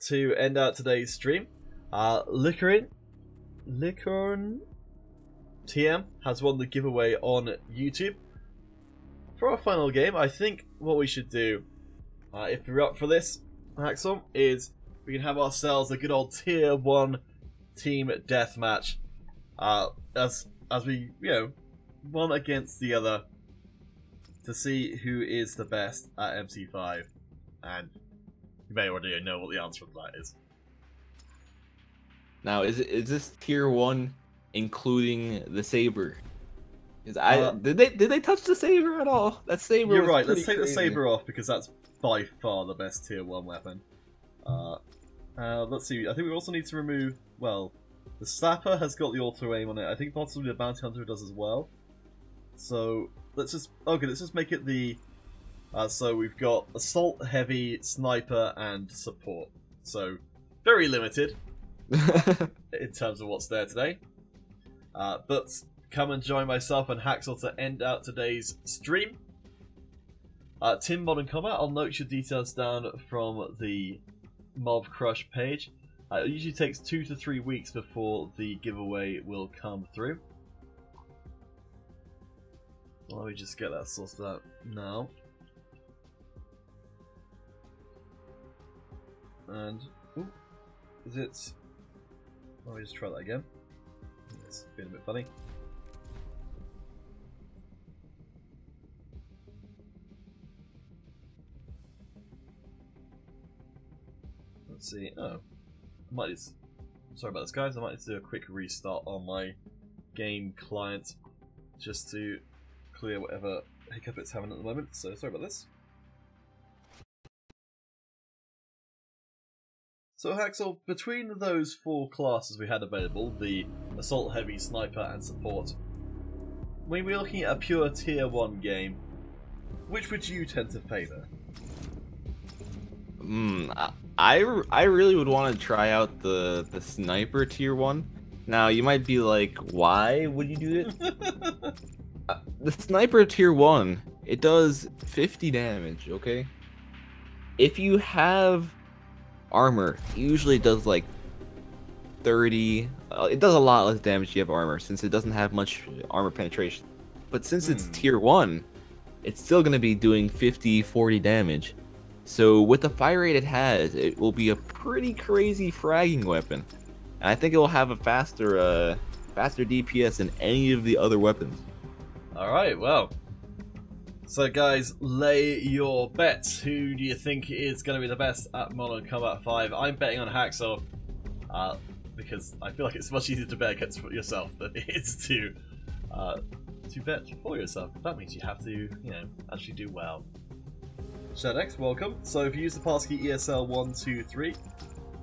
Speaker 1: to end out today's stream. Licorn TM has won the giveaway on YouTube. For our final game, I think what we should do, if you're up for this, Axel, is we can have ourselves a good old tier 1 team deathmatch. As we, one against the other to see who is the best at MC5. And you may already know what the answer to that is.
Speaker 2: Now, is this tier 1 including the saber? Did they touch the saber at all? That saber.
Speaker 1: You're right. Let's take the saber off because that's by far the best tier 1 weapon. Let's see. I think we also need to remove. Well, the sapper has got the auto aim on it. I think possibly the bounty hunter does as well. So let's just make it the. So we've got assault, heavy, sniper, and support. So very limited in terms of what's there today. But come and join myself and Haxel to end out today's stream. Team Modern Combat, I'll note your details down from the Mob Crush page. It usually takes 2 to 3 weeks before the giveaway will come through. Let me just get that sorted out now. And, ooh, is it... Let me just try that again. It's been a bit funny. Let's see. Oh, I might just. Sorry about this, guys. I might need to do a quick restart on my game client just to clear whatever hiccup it's having at the moment. So sorry about this. So Haxel, between those 4 classes we had available, the assault, heavy, sniper, and support, when we're looking at a pure tier 1 game, which would you tend to favour?
Speaker 2: I really would want to try out the sniper tier 1. Now you might be like, why would you do it? The sniper tier 1, it does 50 damage, okay? If you have armor, it usually does like 30. It does a lot less damage if you have armor, since it doesn't have much armor penetration. But since it's tier 1, it's still going to be doing 50-40 damage. So with the fire rate it has, it will be a pretty crazy fragging weapon. And I think it will have a faster DPS than any of the other weapons.
Speaker 1: Alright, well. So guys, lay your bets. Who do you think is going to be the best at Modern Combat 5? I'm betting on Haxel, because I feel like it's much easier to bet against yourself than it is to bet for yourself. That means you have to, actually do well. Shadex, welcome. So if you use the passkey ESL123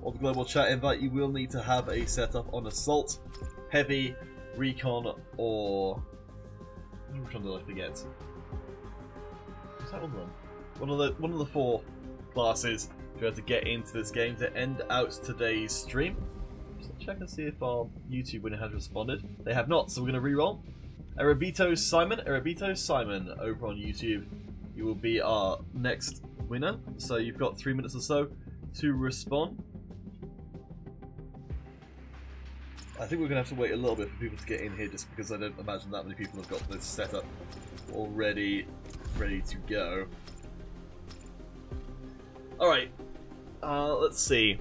Speaker 1: or the global chat invite, you will need to have a setup on assault, heavy, recon, or which one did I forget? Was that one of them? One of the 4 classes to be able to get into this game to end out today's stream. Just check and see if our YouTube winner has responded. They have not, so we're going to re-roll. Erebito Simon over on YouTube. You will be our next winner. So you've got 3 minutes or so to respond. I think we're going to have to wait a little bit for people to get in here, just because I don't imagine that many people have got this setup already ready to go. Alright, let's see.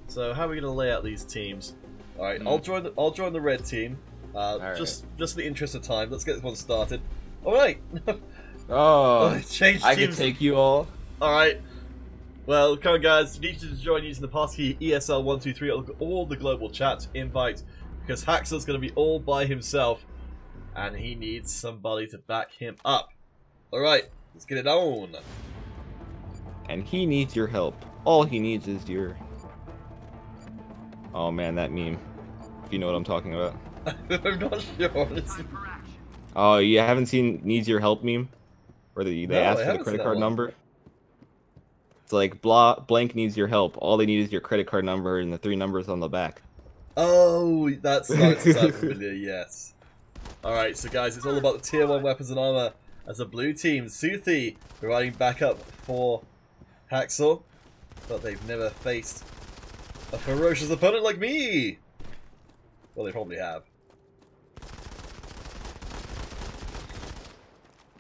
Speaker 1: So how are we going to lay out these teams? Alright, I'll join the red team. Just in the interest of time, let's get this one started. Alright!
Speaker 2: Oh,
Speaker 1: I
Speaker 2: can take you all.
Speaker 1: Alright. Well, come on guys, you need to join using the passkey ESL123 or the global chat invite, because Haxel's going to be all by himself, and he needs somebody to back him up. Alright, let's get it on.
Speaker 2: And he needs your help. All he needs is your... Oh man, that meme. If you know what I'm talking about.
Speaker 1: I'm not sure, honestly.
Speaker 2: Oh, you haven't seen Needs Your Help meme? Where they ask for the credit card number? It's like, blank needs your help. All they need is your credit card number and the 3 numbers on the back.
Speaker 1: Oh, that's starting to sound familiar, yes. Alright, so guys, it's all about the tier 1 weapons and armor as a blue team. Suthi providing backup for Haxel. but they've never faced a ferocious opponent like me! Well, they probably have.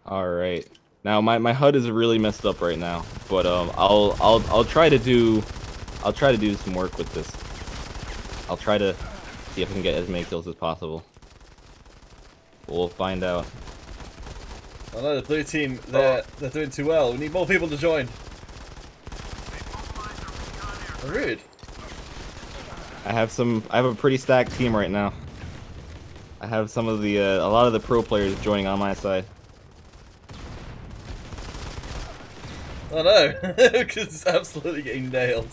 Speaker 2: Alright. Now my HUD is really messed up right now, but I'll try to do some work with this. I'll try to see if I can get as many kills as possible. We'll find out.
Speaker 1: Oh no, the blue team, they're doing too well. We need more people to join. Rude.
Speaker 2: I have a pretty stacked team right now. I have some of the a lot of the pro players joining on my side.
Speaker 1: Oh no, because it's absolutely getting nailed.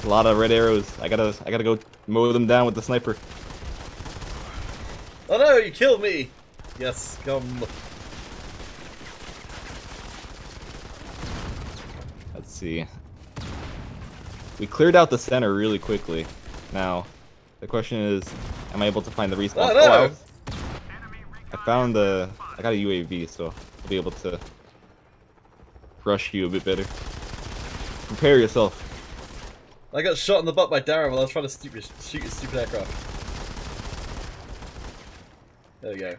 Speaker 2: A lot of red arrows. I gotta go mow them down with the sniper.
Speaker 1: Oh no, you killed me! Yes, come.
Speaker 2: Let's see. We cleared out the center really quickly. Now, the question is, am I able to find the respawn?
Speaker 1: Oh no!
Speaker 2: I got a UAV, so I'll be able to rush you a bit better. Prepare yourself.
Speaker 1: I got shot in the butt by Darren while I was trying to shoot his stupid aircraft. There we go.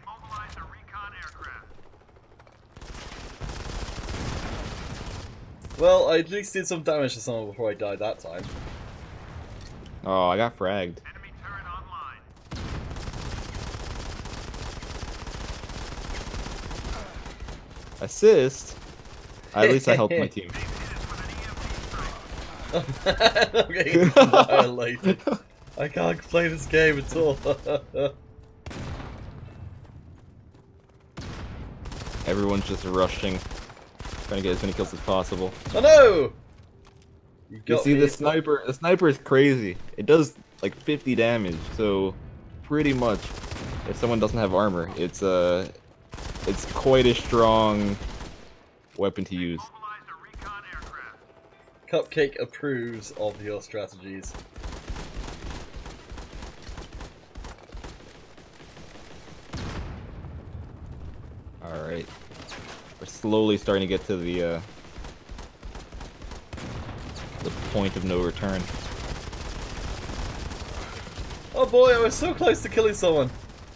Speaker 1: Well, I at least did some damage to someone before I died that time.
Speaker 2: Oh, I got fragged. Assist? At least I helped my team.
Speaker 1: I'm getting violated. I can't play this game at all.
Speaker 2: Everyone's just rushing, trying to get as many kills as possible.
Speaker 1: Oh no!
Speaker 2: You see the sniper? The sniper is crazy. It does like 50 damage, so pretty much, if someone doesn't have armor, it's quite a strong weapon to use.
Speaker 1: Cupcake approves of your strategies.
Speaker 2: Alright. We're slowly starting to get to the point of no return.
Speaker 1: Oh boy, I was so close to killing someone!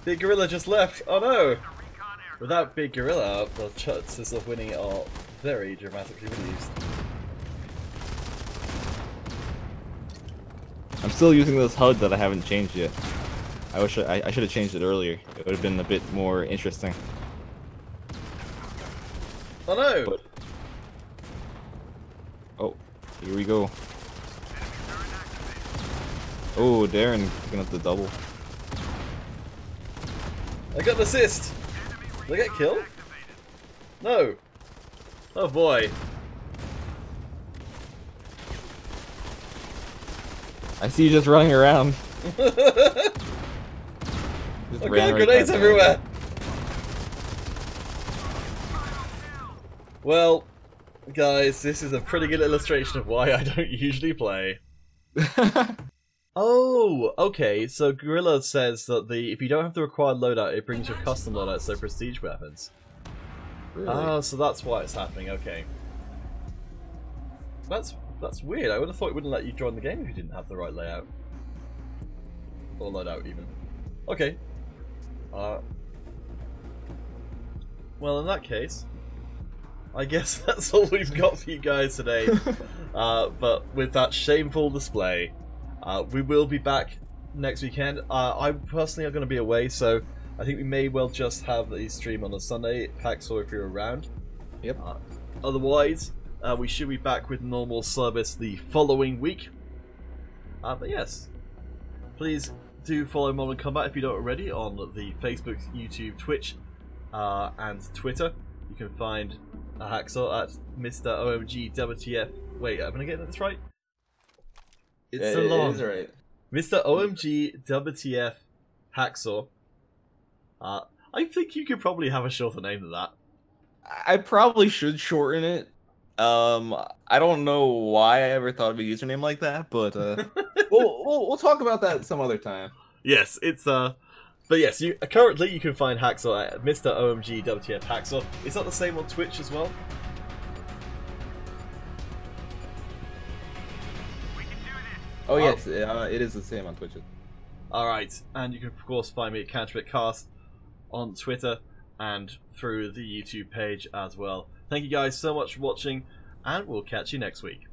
Speaker 1: Big Gorilla just left. Oh no! Without Big Gorilla, the chances of winning are very dramatically reduced.
Speaker 2: I'm still using this HUD that I haven't changed yet. I should have changed it earlier. It would have been a bit more interesting.
Speaker 1: Oh no!
Speaker 2: But, oh, here we go. Oh, Darren picking up the double.
Speaker 1: I got an assist! Did I get killed? No! Oh boy.
Speaker 2: I see you just running around.
Speaker 1: I got grenades everywhere! Well, guys, this is a pretty good illustration of why I don't usually play. Oh, okay, so Gorilla says that if you don't have the required loadout, it brings your custom loadout, so prestige weapons.
Speaker 2: Really?
Speaker 1: Oh, so that's why it's happening, okay. That's weird, I would have thought it wouldn't let you join the game if you didn't have the right layout. Or loadout, even. Okay. Well, in that case, I guess that's all we've got for you guys today. But with that shameful display, we will be back next weekend. I personally are going to be away, so I think we may well just have the stream on a Sunday. Paxor, if you're around.
Speaker 2: Yep.
Speaker 1: Otherwise, we should be back with normal service the following week. But yes, please do follow Modern Combat if you don't already on the Facebook, YouTube, Twitch, and Twitter. You can find Hacksaw at Mr. OMG Wait, am I getting this right? It's so long.
Speaker 2: It is right.
Speaker 1: Mr. OMG Hacksaw. I think you could probably have a shorter name than that.
Speaker 2: I probably should shorten it. I don't know why I ever thought of a username like that, but we'll talk about that some other time.
Speaker 1: Yes, it's but yes, currently you can find Hacksaw at Mr. OMG Hacksaw. Is that the same on Twitch as well?
Speaker 2: Oh yes, it is the same on Twitch.
Speaker 1: Alright, and you can of course find me at CounterPitCast on Twitter and through the YouTube page as well. Thank you guys so much for watching, and we'll catch you next week.